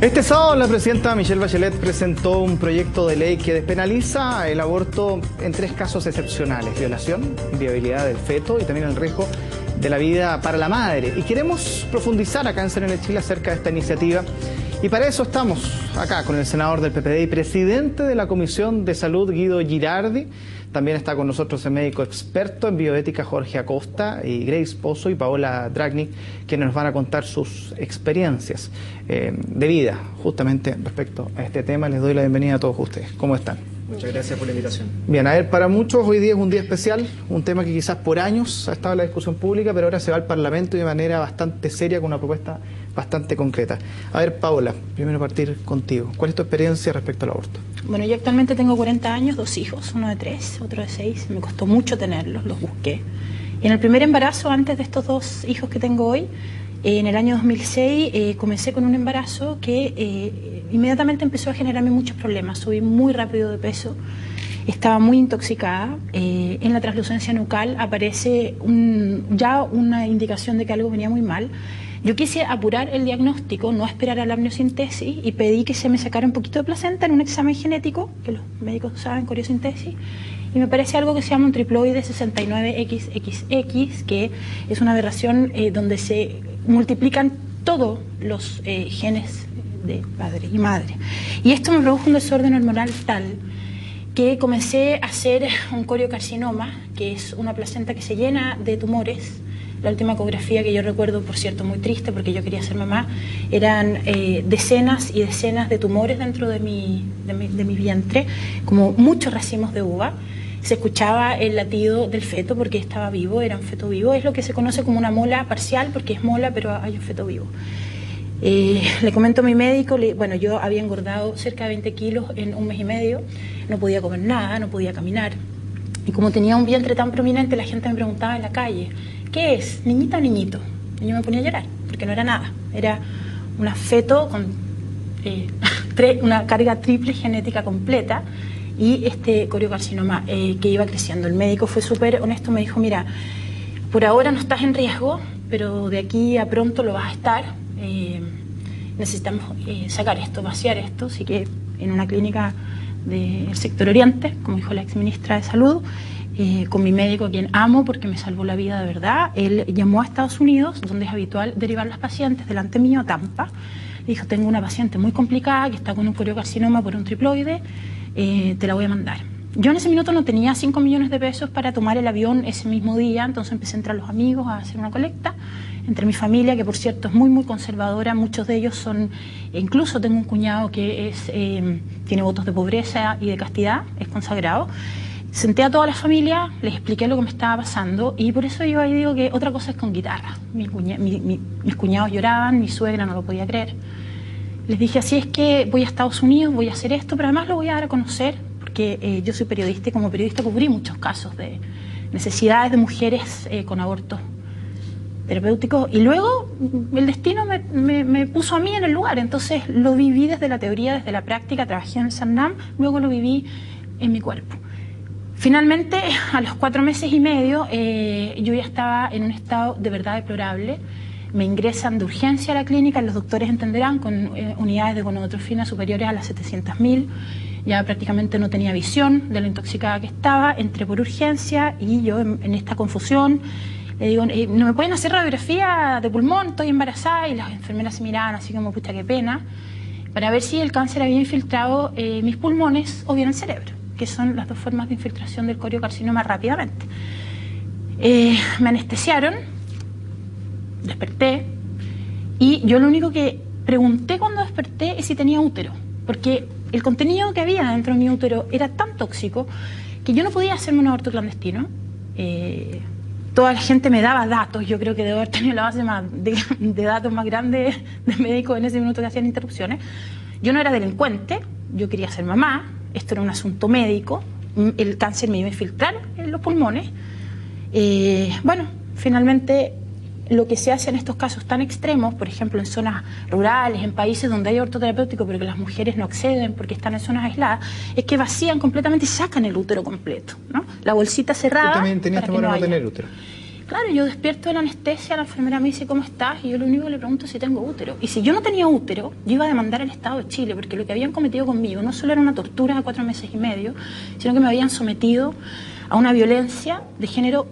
Este sábado la presidenta Michelle Bachelet presentó un proyecto de ley que despenaliza el aborto en 3 casos excepcionales: violación, inviabilidad del feto y también el riesgo de la vida para la madre. Y queremos profundizar acá en CNN Chile acerca de esta iniciativa. Y para eso estamos acá con el senador del PPD y presidente de la Comisión de Salud, Guido Girardi. También está con nosotros el médico experto en bioética, Jorge Acosta, y Grace Pozo y Paola Dragnik, quienes nos van a contar sus experiencias de vida justamente respecto a este tema. Les doy la bienvenida a todos ustedes. ¿Cómo están? Muchas gracias por la invitación. Bien, a ver, para muchos hoy día es un día especial, un tema que quizás por años ha estado en la discusión pública, pero ahora se va al Parlamento de manera bastante seria, con una propuesta bastante concreta. A ver, Paola, primero partir contigo. ¿Cuál es tu experiencia respecto al aborto? Bueno, yo actualmente tengo 40 años, 2 hijos, uno de 3, otro de 6. Me costó mucho tenerlos, los busqué. Y en el primer embarazo, antes de estos 2 hijos que tengo hoy, en el año 2006, comencé con un embarazo que inmediatamente empezó a generarme muchos problemas. Subí muy rápido de peso, estaba muy intoxicada. En la translucencia nucal aparece ya una indicación de que algo venía muy mal. Yo quise apurar el diagnóstico, no esperar a la amniocentesis, y pedí que se me sacara un poquito de placenta en un examen genético, que los médicos saben, coriocentesis, y me parece algo que se llama un triploide 69XXX, que es una aberración donde se multiplican todos los genes de padre y madre. Y esto me produjo un desorden hormonal tal que comencé a hacer un coriocarcinoma, que es una placenta que se llena de tumores. La última ecografía que yo recuerdo, por cierto, muy triste porque yo quería ser mamá, eran decenas y decenas de tumores dentro de mi vientre, como muchos racimos de uva. Se escuchaba el latido del feto porque estaba vivo, era un feto vivo. Es lo que se conoce como una mola parcial, porque es mola, pero hay un feto vivo. Le comento a mi médico, bueno, yo había engordado cerca de 20 kilos en 1 mes y medio, no podía comer nada, no podía caminar. Y como tenía un vientre tan prominente, la gente me preguntaba en la calle, ¿qué es? ¿Niñita o niñito? Y yo me ponía a llorar, porque no era nada. Era un feto con una carga triple genética completa y este coriocarcinoma que iba creciendo. El médico fue súper honesto, me dijo, mira, por ahora no estás en riesgo, pero de aquí a pronto lo vas a estar. Necesitamos sacar esto, vaciar esto. Así que en una clínica del sector oriente, como dijo la exministra de Salud, con mi médico, a quien amo porque me salvó la vida de verdad, él llamó a Estados Unidos, donde es habitual derivar las pacientes, delante mío, a Tampa. Le dijo, tengo una paciente muy complicada que está con un coriocarcinoma por un triploide, te la voy a mandar. Yo en ese minuto no tenía 5 millones de pesos para tomar el avión ese mismo día, entonces empecé a entrar los amigos a hacer una colecta entre mi familia, que por cierto es muy muy conservadora. Muchos de ellos son, incluso tengo un cuñado que tiene votos de pobreza y de castidad, es consagrado. Senté a toda la familia, les expliqué lo que me estaba pasando, y por eso yo ahí digo que otra cosa es con guitarra. Mis cuñados lloraban, mi suegra no lo podía creer. Les dije, así es que voy a Estados Unidos, voy a hacer esto, pero además lo voy a dar a conocer, porque yo soy periodista y como periodista cubrí muchos casos de necesidades de mujeres con abortos terapéuticos, y luego el destino me puso a mí en el lugar. Entonces lo viví desde la teoría, desde la práctica, trabajé en el Sannam, luego lo viví en mi cuerpo. Finalmente, a los 4 meses y medio, yo ya estaba en un estado de verdad deplorable. Me ingresan de urgencia a la clínica, los doctores entenderán, con unidades de gonodotrofina superiores a las 700.000. Ya prácticamente no tenía visión de lo intoxicada que estaba. Entré por urgencia y yo en esta confusión le digo, ¿no me pueden hacer radiografía de pulmón? Estoy embarazada. Y las enfermeras se miraban así como, pucha, qué pena, para ver si el cáncer había infiltrado mis pulmones o bien el cerebro, que son las 2 formas de infiltración del coriocarcinoma rápidamente. Me anestesiaron, desperté, y yo lo único que pregunté cuando desperté es si tenía útero, porque el contenido que había dentro de mi útero era tan tóxico que yo no podía hacerme un aborto clandestino. Toda la gente me daba datos, yo creo que debo haber tenido la base de datos más grande de médicos en ese minuto que hacían interrupciones. Yo no era delincuente, yo quería ser mamá, esto era un asunto médico, el cáncer me iba a infiltrar en los pulmones. Bueno, finalmente lo que se hace en estos casos tan extremos, por ejemplo en zonas rurales, en países donde hay aborto terapéutico pero que las mujeres no acceden porque están en zonas aisladas, es que vacían completamente y sacan el útero completo, ¿no? La bolsita cerrada. ¿Tú también tenías temor a no tener útero? Claro, yo despierto de la anestesia, la enfermera me dice, ¿cómo estás? Y yo lo único que le pregunto es si tengo útero. Y si yo no tenía útero, yo iba a demandar al Estado de Chile, porque lo que habían cometido conmigo no solo era una tortura de 4 meses y medio, sino que me habían sometido a una violencia de género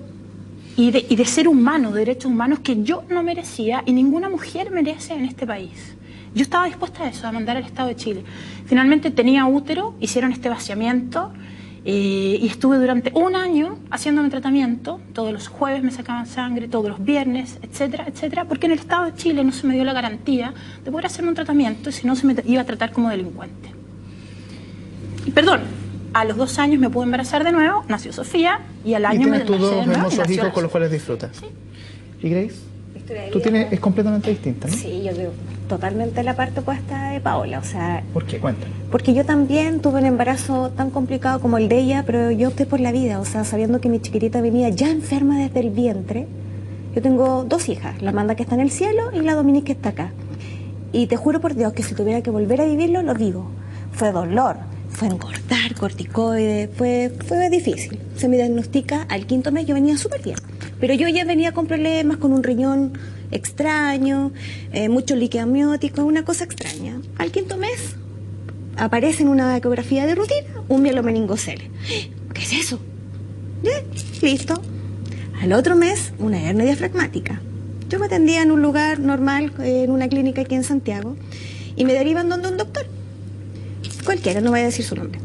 y de ser humano, de derechos humanos que yo no merecía y ninguna mujer merece en este país. Yo estaba dispuesta a eso, a demandar al Estado de Chile. Finalmente tenía útero, hicieron este vaciamiento, y estuve durante 1 año haciéndome tratamiento. Todos los jueves me sacaban sangre, todos los viernes, etcétera, etcétera, porque en el Estado de Chile no se me dio la garantía de poder hacerme un tratamiento, y si no se me iba a tratar como delincuente. Y perdón, a los 2 años me pude embarazar de nuevo, nació Sofía, y al año me nació de nuevo. Y tienes tus 2 hermosos hijos con los cuales disfrutas. Sí. ¿Y Grace? Tú tienes, es completamente distinta, ¿no? Sí, yo creo totalmente la parte opuesta de Paola, o sea... ¿Por qué? Cuéntame. Porque yo también tuve un embarazo tan complicado como el de ella, pero yo opté por la vida, o sea, sabiendo que mi chiquitita venía ya enferma desde el vientre. Yo tengo 2 hijas, la Amanda que está en el cielo y la Dominique que está acá. Y te juro por Dios que si tuviera que volver a vivirlo, lo vivo. Fue dolor, fue engordar, corticoides, fue difícil. Se me diagnostica al 5.º mes, yo venía súper bien. Pero yo ya venía con problemas, con un riñón extraño, mucho líquido amniótico, una cosa extraña. Al 5.º mes aparece en una ecografía de rutina un mielomeningocele. ¿Qué es eso? Listo. Al otro mes, una hernia diafragmática. Yo me atendía en un lugar normal, en una clínica aquí en Santiago, y me derivan donde un doctor. Cualquiera, no voy a decir su nombre.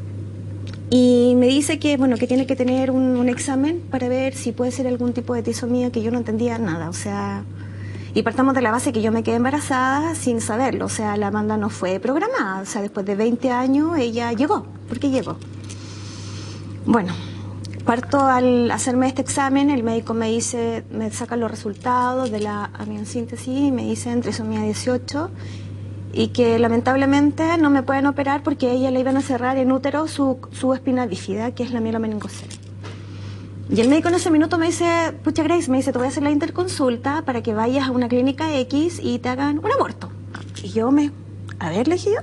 Y me dice que, bueno, que tiene que tener un examen para ver si puede ser algún tipo de trisomía, que yo no entendía nada, o sea... Y partamos de la base que yo me quedé embarazada sin saberlo, o sea, la Amanda no fue programada, o sea, después de 20 años ella llegó. ¿Por qué llegó? Bueno, parto al hacerme este examen, el médico me dice, me saca los resultados de la amiosíntesis y me dicen trisomía 18... y que lamentablemente no me pueden operar porque a ella le iban a cerrar en útero su espina bífida, que es la mielomeningocele. Y el médico en ese minuto me dice, pucha Grace, me dice, te voy a hacer la interconsulta para que vayas a una clínica X y te hagan un aborto. Y yo a ver, le dije yo,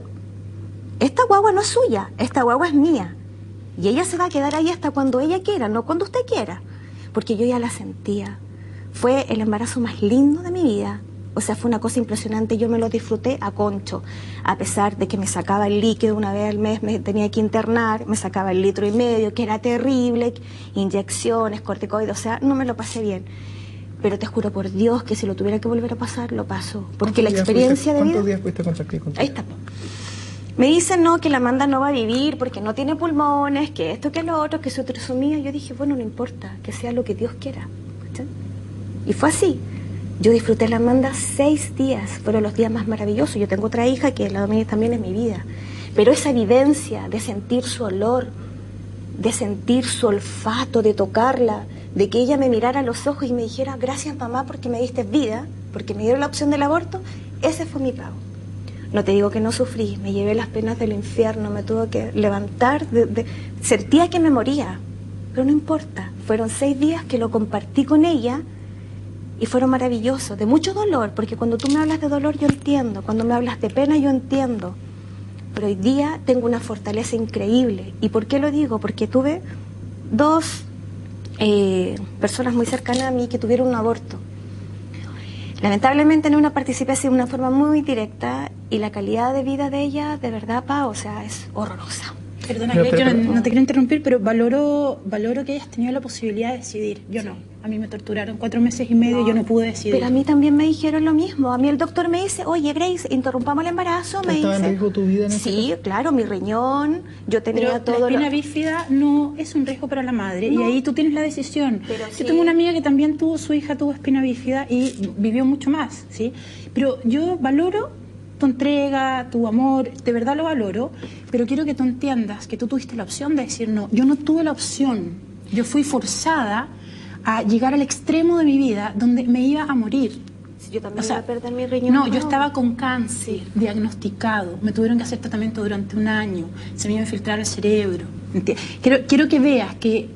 esta guagua no es suya, esta guagua es mía. Y ella se va a quedar ahí hasta cuando ella quiera, no cuando usted quiera. Porque yo ya la sentía. Fue el embarazo más lindo de mi vida. O sea, fue una cosa impresionante, yo me lo disfruté a concho, a pesar de que me sacaba el líquido 1 vez al mes, me tenía que internar, me sacaba el 1,5 litros, que era terrible, inyecciones, corticoides, o sea, no me lo pasé bien. Pero te juro por Dios que si lo tuviera que volver a pasar, lo paso. Porque la experiencia de vida... ¿Cuántos días fuiste con Ahí está. Me dicen, no, que la Amanda no va a vivir porque no tiene pulmones, que esto, que lo otro, que su trisomía. Yo dije, bueno, no importa, que sea lo que Dios quiera. ¿Sí? Y fue así. Yo disfruté a la Amanda 6 días, fueron los días más maravillosos. Yo tengo otra hija que la Dominique también es mi vida. Pero esa vivencia de sentir su olor, de sentir su olfato, de tocarla, de que ella me mirara a los ojos y me dijera, gracias mamá porque me diste vida, porque me dieron la opción del aborto, ese fue mi pago. No te digo que no sufrí, me llevé las penas del infierno, me tuve que levantar, sentía que me moría, pero no importa. Fueron 6 días que lo compartí con ella. Y fueron maravillosos, de mucho dolor, porque cuando tú me hablas de dolor yo entiendo, cuando me hablas de pena yo entiendo. Pero hoy día tengo una fortaleza increíble. ¿Y por qué lo digo? Porque tuve 2 personas muy cercanas a mí que tuvieron un aborto. Lamentablemente no participé así de una forma muy directa y la calidad de vida de ella, de verdad, Pa, o sea, es horrorosa. Perdona, Grace, yo no te quiero interrumpir, pero valoro que hayas tenido la posibilidad de decidir. Yo no. A mí me torturaron 4 meses y medio y yo no pude decidir. Pero a mí también me dijeron lo mismo. A mí el doctor me dice, oye, Grace, interrumpamos el embarazo. Me ¿Estaba dice, en riesgo tu vida en ese sí, caso? Claro, mi riñón, yo tenía pero todo. La espina bífida no es un riesgo para la madre, no. Y ahí tú tienes la decisión. Pero yo sí. tengo una amiga que también su hija tuvo espina bífida y vivió mucho más, ¿sí? Pero yo valoro tu entrega, tu amor, de verdad lo valoro, pero quiero que tú entiendas que tú tuviste la opción de decir no. Yo no tuve la opción, yo fui forzada a llegar al extremo de mi vida donde me iba a morir. Si yo también iba a perder mi riñón. No, yo estaba con cáncer diagnosticado, me tuvieron que hacer tratamiento durante 1 año, se me iba a infiltrar el cerebro. Quiero que veas que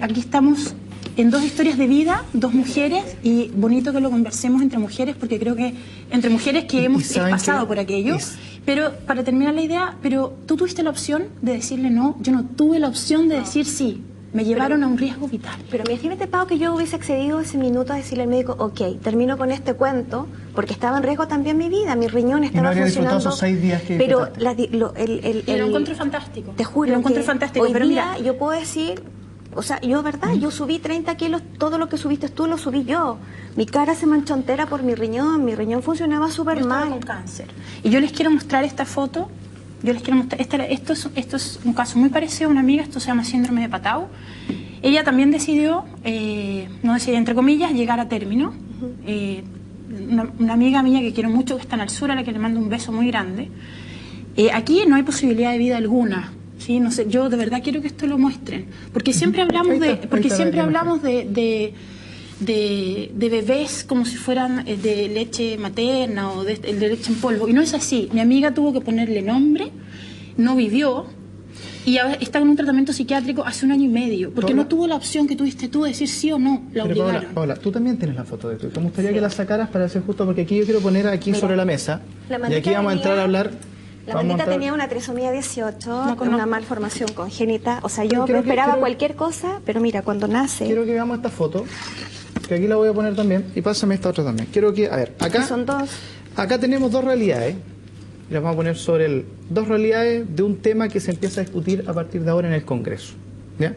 aquí estamos en 2 historias de vida, 2 mujeres, y bonito que lo conversemos entre mujeres, porque creo que entre mujeres que hemos pasado por aquello. Pero para terminar la idea, pero tú tuviste la opción de decirle no, yo no tuve la opción de decir sí. me llevaron a un riesgo vital. Pero imagínate, Pau, que yo hubiese accedido ese minuto a decirle al médico, ok, termino con este cuento, porque estaba en riesgo también mi vida, mi riñón estaba funcionando. Esos 6 días que pero lo encuentro fantástico. Te juro, lo encuentro fantástico. Hoy pero día mira, yo puedo decir, o sea, yo, ¿verdad? Yo subí 30 kilos, todo lo que subiste tú lo subí yo. Mi cara se manchó entera por mi riñón funcionaba súper yo estaba mal. con cáncer. Y yo les quiero mostrar esta foto. Yo les quiero mostrar, esto es un caso muy parecido a una amiga, esto se llama síndrome de Patau. Ella también decidió, no decidió, entre comillas, llegar a término. Una amiga mía que quiero mucho, que está en el sur, a la que le mando un beso muy grande. Aquí no hay posibilidad de vida alguna. ¿Sí? No sé, yo de verdad quiero que esto lo muestren, porque siempre hablamos de bebés como si fueran de leche materna o de leche en polvo, y no es así. Mi amiga tuvo que ponerle nombre, no vivió y ahora está en un tratamiento psiquiátrico hace 1 año y medio, porque Paola, no tuvo la opción que tuviste tú de decir sí o no, la pero obligaron. Paola, tú también tienes la foto de tu hija. Me gustaría que la sacaras para hacer justo, porque aquí yo quiero poner aquí sobre la mesa, y aquí vamos a entrar a hablar. La Mandita tenía una trisomía 18, con una malformación congénita. O sea, yo Pero me esperaba cualquier cosa, pero mira, cuando nace... Quiero que veamos esta foto, que aquí la voy a poner también, y pásame esta otra también. Quiero que, a ver, acá son dos. Acá tenemos 2 realidades. Y las vamos a poner sobre 2 realidades de un tema que se empieza a discutir a partir de ahora en el Congreso. ¿Ya?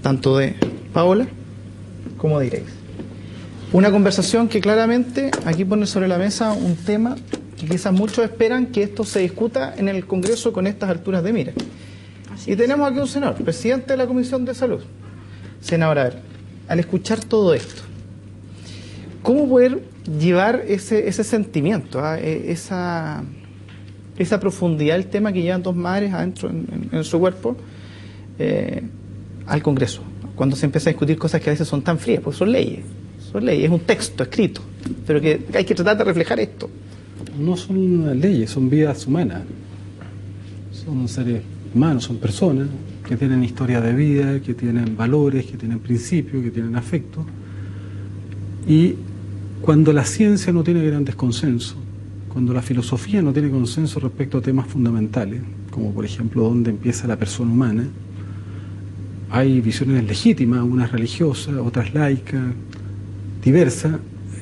Tanto de Paola como de Grace. Una conversación que claramente aquí pone sobre la mesa un tema que quizás muchos esperan que esto se discuta en el Congreso con estas alturas de mira. Y tenemos aquí un senador, presidente de la Comisión de Salud. Senador, a ver, al escuchar todo esto, ¿cómo poder llevar ese sentimiento, esa profundidad del tema que llevan 2 madres adentro en su cuerpo al Congreso? Cuando se empieza a discutir cosas que a veces son tan frías, porque son leyes, es un texto escrito, pero que hay que tratar de reflejar esto. No son leyes, son vidas humanas. Son seres humanos, son personas que tienen historia de vida, que tienen valores, que tienen principios, que tienen afecto. Y cuando la ciencia no tiene grandes consensos, cuando la filosofía no tiene consenso respecto a temas fundamentales, como por ejemplo dónde empieza la persona humana, hay visiones legítimas, unas religiosas, otras laicas, diversas.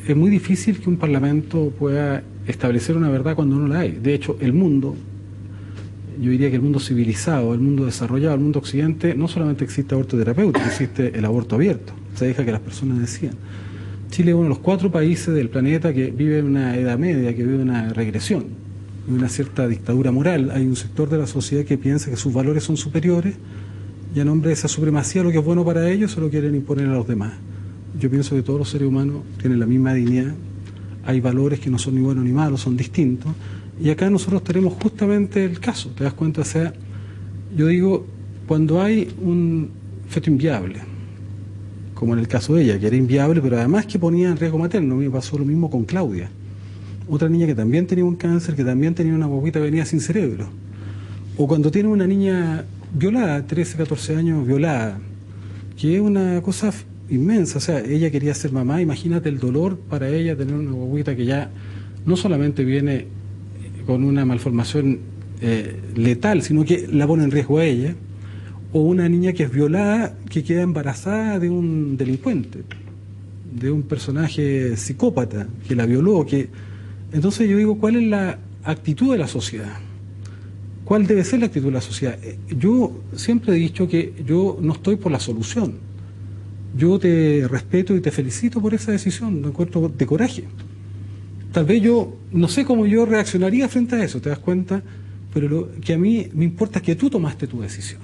Es muy difícil que un parlamento pueda establecer una verdad cuando no la hay. De hecho, el mundo, yo diría que el mundo civilizado, el mundo desarrollado, el mundo occidente, no solamente existe aborto terapéutico, existe el aborto abierto. Se deja que las personas decidan. Chile es uno de los 4 países del planeta que vive en una edad media, que vive una regresión, una cierta dictadura moral. Hay un sector de la sociedad que piensa que sus valores son superiores y a nombre de esa supremacía lo que es bueno para ellos se lo quieren imponer a los demás. Yo pienso que todos los seres humanos tienen la misma dignidad, hay valores que no son ni buenos ni malos, son distintos, y acá nosotros tenemos justamente el caso, ¿te das cuenta? O sea, yo digo, cuando hay un feto inviable, como en el caso de ella, que era inviable, pero además que ponía en riesgo materno, me pasó lo mismo con Claudia, otra niña que también tenía un cáncer, que también tenía una guaguita que venía sin cerebro, o cuando tiene una niña violada, 13, 14 años violada, que es una cosa inmensa. O sea, ella quería ser mamá, imagínate el dolor para ella tener una guaguita que ya no solamente viene con una malformación letal, sino que la pone en riesgo a ella, o una niña que es violada, que queda embarazada de un delincuente, de un personaje psicópata que la violó, que... Entonces yo digo, ¿cuál es la actitud de la sociedad? ¿Cuál debe ser la actitud de la sociedad? Yo siempre he dicho que yo no estoy por la solución. Yo te respeto y te felicito por esa decisión, de acuerdo, de coraje. Tal vez yo, no sé cómo yo reaccionaría frente a eso, ¿te das cuenta? Pero lo que a mí me importa es que tú tomaste tu decisión.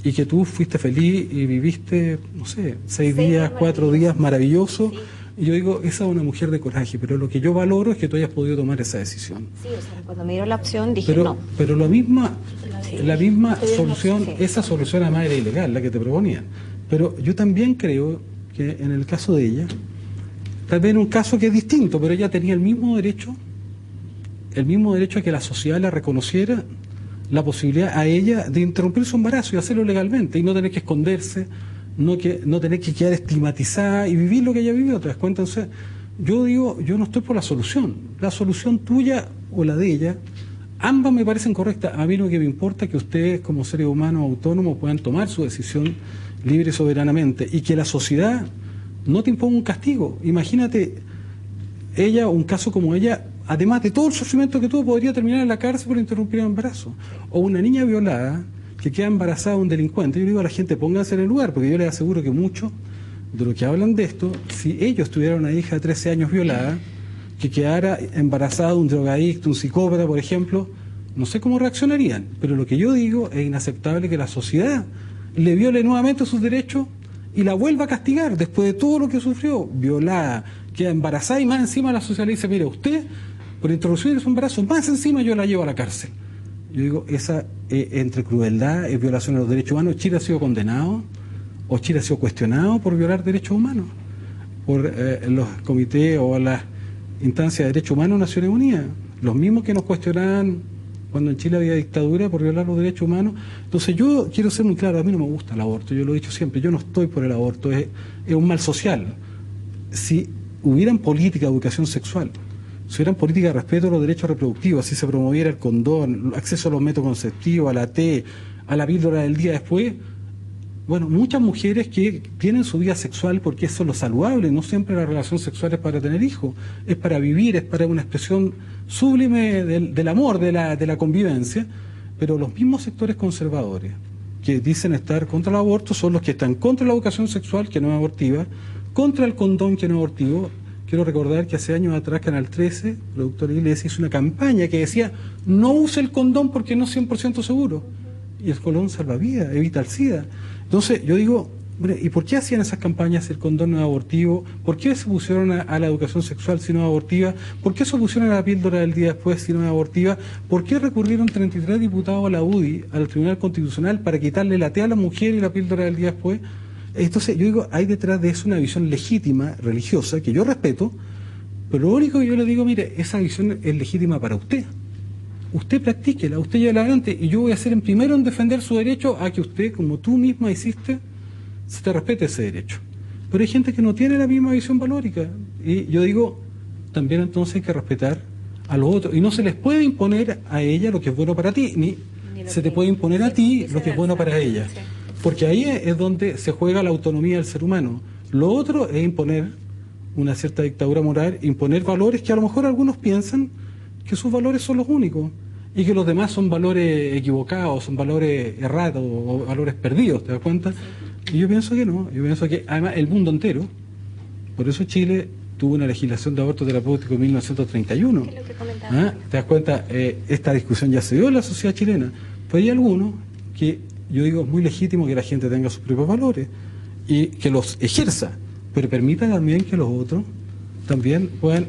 Y que tú fuiste feliz y viviste, no sé, 6 días, 4 días maravillosos. Sí. Y yo digo, esa es una mujer de coraje, pero lo que yo valoro es que tú hayas podido tomar esa decisión. Sí, o sea, cuando me dieron la opción dije pero, no. Pero la misma solución, esa solución además era ilegal, la que te proponían. Pero yo también creo que en el caso de ella, tal vez en un caso que es distinto, pero ella tenía el mismo derecho a que la sociedad la reconociera, la posibilidad a ella de interrumpir su embarazo y hacerlo legalmente y no tener que esconderse, no tener que quedar estigmatizada y vivir lo que ella vivió, ¿te das cuenta? Entonces, yo digo, yo no estoy por la solución tuya o la de ella Ambas me parecen correctas. A mí lo que me importa es que ustedes, como seres humanos autónomos, puedan tomar su decisión libre y soberanamente, y que la sociedad no te imponga un castigo. Imagínate, ella, un caso como ella, además de todo el sufrimiento que tuvo, podría terminar en la cárcel por interrumpir el embarazo. O una niña violada que queda embarazada de un delincuente. Yo le digo a la gente, pónganse en el lugar, porque yo les aseguro que muchos de los que hablan de esto, si ellos tuvieran una hija de 13 años violada, que quedara embarazada de un drogadicto, un psicópata, por ejemplo, no sé cómo reaccionarían. Pero lo que yo digo es inaceptable que la sociedad le viole nuevamente sus derechos y la vuelva a castigar después de todo lo que sufrió, violada, queda embarazada, y más encima la sociedad le dice, mire, usted, por introducir de su embarazo, más encima yo la llevo a la cárcel. Yo digo, esa entre crueldad, es violación de los derechos humanos. Chile ha sido condenado, o Chile ha sido cuestionado por violar derechos humanos, por los comités o las instancias de derechos humanos de Naciones Unidas, los mismos que nos cuestionaban cuando en Chile había dictadura por violar los derechos humanos. Entonces yo quiero ser muy claro, a mí no me gusta el aborto, yo lo he dicho siempre, yo no estoy por el aborto, es un mal social. Si hubieran política de educación sexual, si hubieran política de respeto a los derechos reproductivos, si se promoviera el condón, acceso a los métodos conceptivos, a la T, a la píldora del día después, bueno, muchas mujeres que tienen su vida sexual porque eso es lo saludable, no siempre la relación sexual es para tener hijos, es para vivir, es para una expresión sublime del amor, de la convivencia, pero los mismos sectores conservadores que dicen estar contra el aborto son los que están contra la educación sexual, que no es abortiva, contra el condón, que no es abortivo. Quiero recordar que hace años atrás Canal 13, productor Iglesias, hizo una campaña que decía, no use el condón porque no es 100% seguro. Y el condón salva vidas, evita el SIDA. Entonces, yo digo, ¿y por qué hacían esas campañas si el condón no es abortivo? ¿Por qué se pusieron a la educación sexual si no es abortiva? ¿Por qué se pusieron a la píldora del día después si no es abortiva? ¿Por qué recurrieron 33 diputados a la UDI, al Tribunal Constitucional, para quitarle la T a la mujer y la píldora del día después? Entonces, yo digo, hay detrás de eso una visión legítima, religiosa, que yo respeto, pero lo único que yo le digo, mire, esa visión es legítima para usted. Usted practíquela, usted lleva adelante, y yo voy a ser el primero en defender su derecho a que usted, como tú misma hiciste, se te respete ese derecho. Pero hay gente que no tiene la misma visión valórica, y yo digo, también entonces hay que respetar a los otros, y no se les puede imponer a ella lo que es bueno para ti, ni se te puede imponer a ti lo que es bueno para ella. Porque ahí es donde se juega la autonomía del ser humano. Lo otro es imponer una cierta dictadura moral, imponer valores que a lo mejor algunos piensan que sus valores son los únicos y que los demás son valores equivocados, son valores errados o valores perdidos, ¿te das cuenta? Y yo pienso que no, yo pienso que además el mundo entero, por eso Chile tuvo una legislación de aborto terapéutico en 1931. ¿Qué es lo que comentaba? ¿Te das cuenta? Esta discusión ya se dio en la sociedad chilena, pero hay algunos que yo digo es muy legítimo que la gente tenga sus propios valores y que los ejerza, pero permita también que los otros también puedan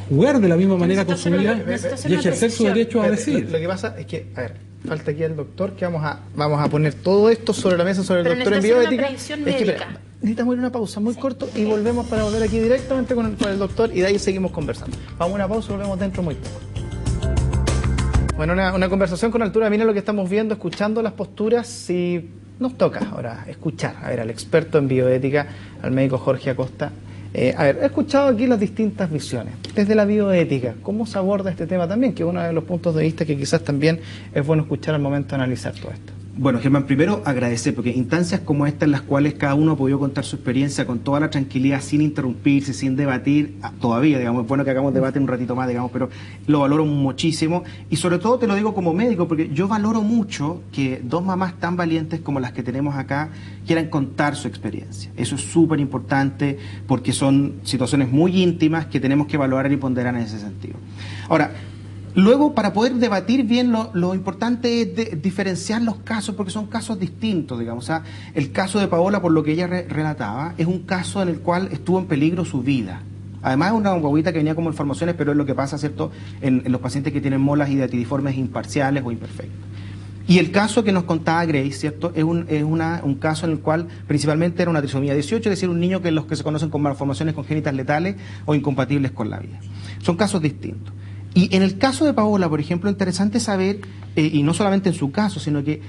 jugar de la misma manera con su vida y ejercer su derecho a decidir. Lo que pasa es que, a ver, falta aquí el doctor, que vamos a poner todo esto sobre la mesa, sobre el doctor en bioética. Necesitamos ir a una pausa muy corto y volvemos para volver aquí directamente con el doctor y de ahí seguimos conversando. Vamos a una pausa y volvemos dentro muy poco. Bueno, una conversación con altura de mira lo que estamos viendo, escuchando las posturas, y nos toca ahora escuchar, a ver, al experto en bioética, al médico Jorge Acosta. A ver, he escuchado aquí las distintas visiones. Desde la bioética, ¿cómo se aborda este tema también? Que es uno de los puntos de vista que quizás también es bueno escuchar al momento de analizar todo esto. Bueno, Germán, primero agradecer, porque instancias como esta en las cuales cada uno ha podido contar su experiencia con toda la tranquilidad, sin interrumpirse, sin debatir, todavía, digamos, es bueno que hagamos debate un ratito más, digamos, pero lo valoro muchísimo, y sobre todo te lo digo como médico, porque yo valoro mucho que dos mamás tan valientes como las que tenemos acá quieran contar su experiencia. Eso es súper importante, porque son situaciones muy íntimas que tenemos que valorar y ponderar en ese sentido. Ahora, luego, para poder debatir bien, lo importante es diferenciar los casos, porque son casos distintos, digamos. O sea, el caso de Paola, por lo que ella relataba, es un caso en el cual estuvo en peligro su vida. Además, es una guaguita que venía como informaciones, pero es lo que pasa, ¿cierto?, en los pacientes que tienen molas hidatidiformes imparciales o imperfectas. Y el caso que nos contaba Grace, ¿cierto?, es un caso en el cual principalmente era una trisomía 18, es decir, un niño que los que se conocen como malformaciones congénitas letales o incompatibles con la vida. Son casos distintos. Y en el caso de Paola, por ejemplo, interesante saber, y no solamente en su caso, sino que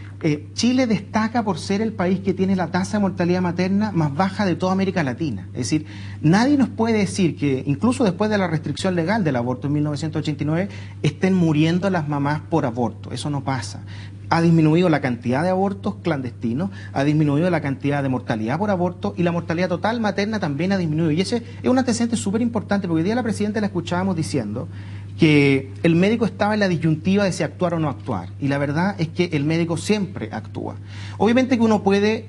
Chile destaca por ser el país que tiene la tasa de mortalidad materna más baja de toda América Latina. Es decir, nadie nos puede decir que incluso después de la restricción legal del aborto en 1989, estén muriendo las mamás por aborto. Eso no pasa. Ha disminuido la cantidad de abortos clandestinos, ha disminuido la cantidad de mortalidad por aborto y la mortalidad total materna también ha disminuido. Y ese es un antecedente súper importante, porque hoy día la presidenta la escuchábamos diciendo que el médico estaba en la disyuntiva de si actuar o no actuar. Y la verdad es que el médico siempre actúa. Obviamente que uno puede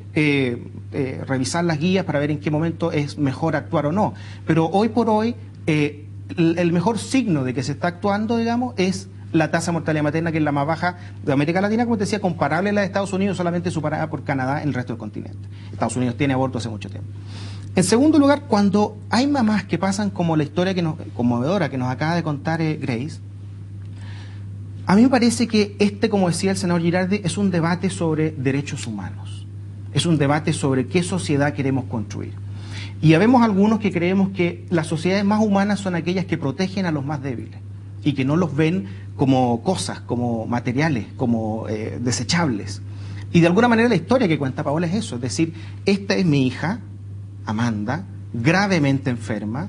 revisar las guías para ver en qué momento es mejor actuar o no, pero hoy por hoy el mejor signo de que se está actuando, digamos, es la tasa de mortalidad materna, que es la más baja de América Latina, como te decía, comparable a la de Estados Unidos, solamente superada por Canadá en el resto del continente. Estados Unidos tiene aborto hace mucho tiempo. En segundo lugar, cuando hay mamás que pasan como la historia conmovedora que nos acaba de contar Grace, a mí me parece que como decía el senador Girardi, es un debate sobre derechos humanos. Es un debate sobre qué sociedad queremos construir. Y habemos algunos que creemos que las sociedades más humanas son aquellas que protegen a los más débiles y que no los ven como cosas, como materiales, como desechables. Y de alguna manera la historia que cuenta Paola es eso, es decir, esta es mi hija, Amanda, gravemente enferma,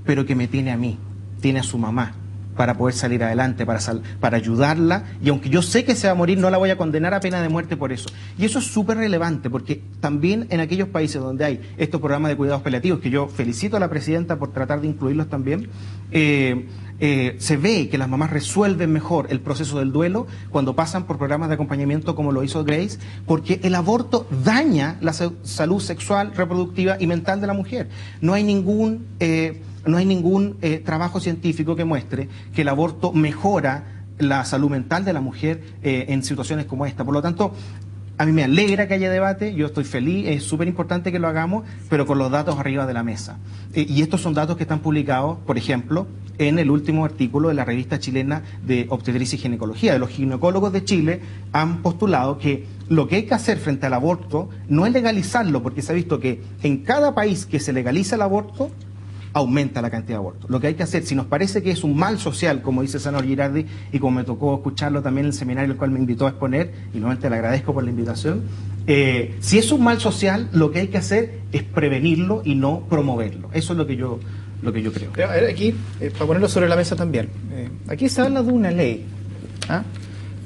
pero que me tiene a mí, tiene a su mamá, para poder salir adelante, para ayudarla, y aunque yo sé que se va a morir, no la voy a condenar a pena de muerte por eso. Y eso es súper relevante, porque también en aquellos países donde hay estos programas de cuidados paliativos, que yo felicito a la presidenta por tratar de incluirlos también, se ve que las mamás resuelven mejor el proceso del duelo cuando pasan por programas de acompañamiento como lo hizo Grace, porque el aborto daña la salud sexual, reproductiva y mental de la mujer. No hay ningún trabajo científico que muestre que el aborto mejora la salud mental de la mujer en situaciones como esta. Por lo tanto, a mí me alegra que haya debate, yo estoy feliz, es súper importante que lo hagamos, pero con los datos arriba de la mesa. Y estos son datos que están publicados, por ejemplo, en el último artículo de la revista chilena de obstetricia y ginecología. De los ginecólogos de Chile han postulado que lo que hay que hacer frente al aborto no es legalizarlo, porque se ha visto que en cada país que se legaliza el aborto, aumenta la cantidad de abortos. Lo que hay que hacer, si nos parece que es un mal social, como dice el senador Girardi, y como me tocó escucharlo también en el seminario al cual me invitó a exponer, y nuevamente le agradezco por la invitación, si es un mal social, lo que hay que hacer es prevenirlo y no promoverlo. Eso es lo que yo creo. Pero, aquí, para ponerlo sobre la mesa también, aquí se habla de una ley, ¿ah?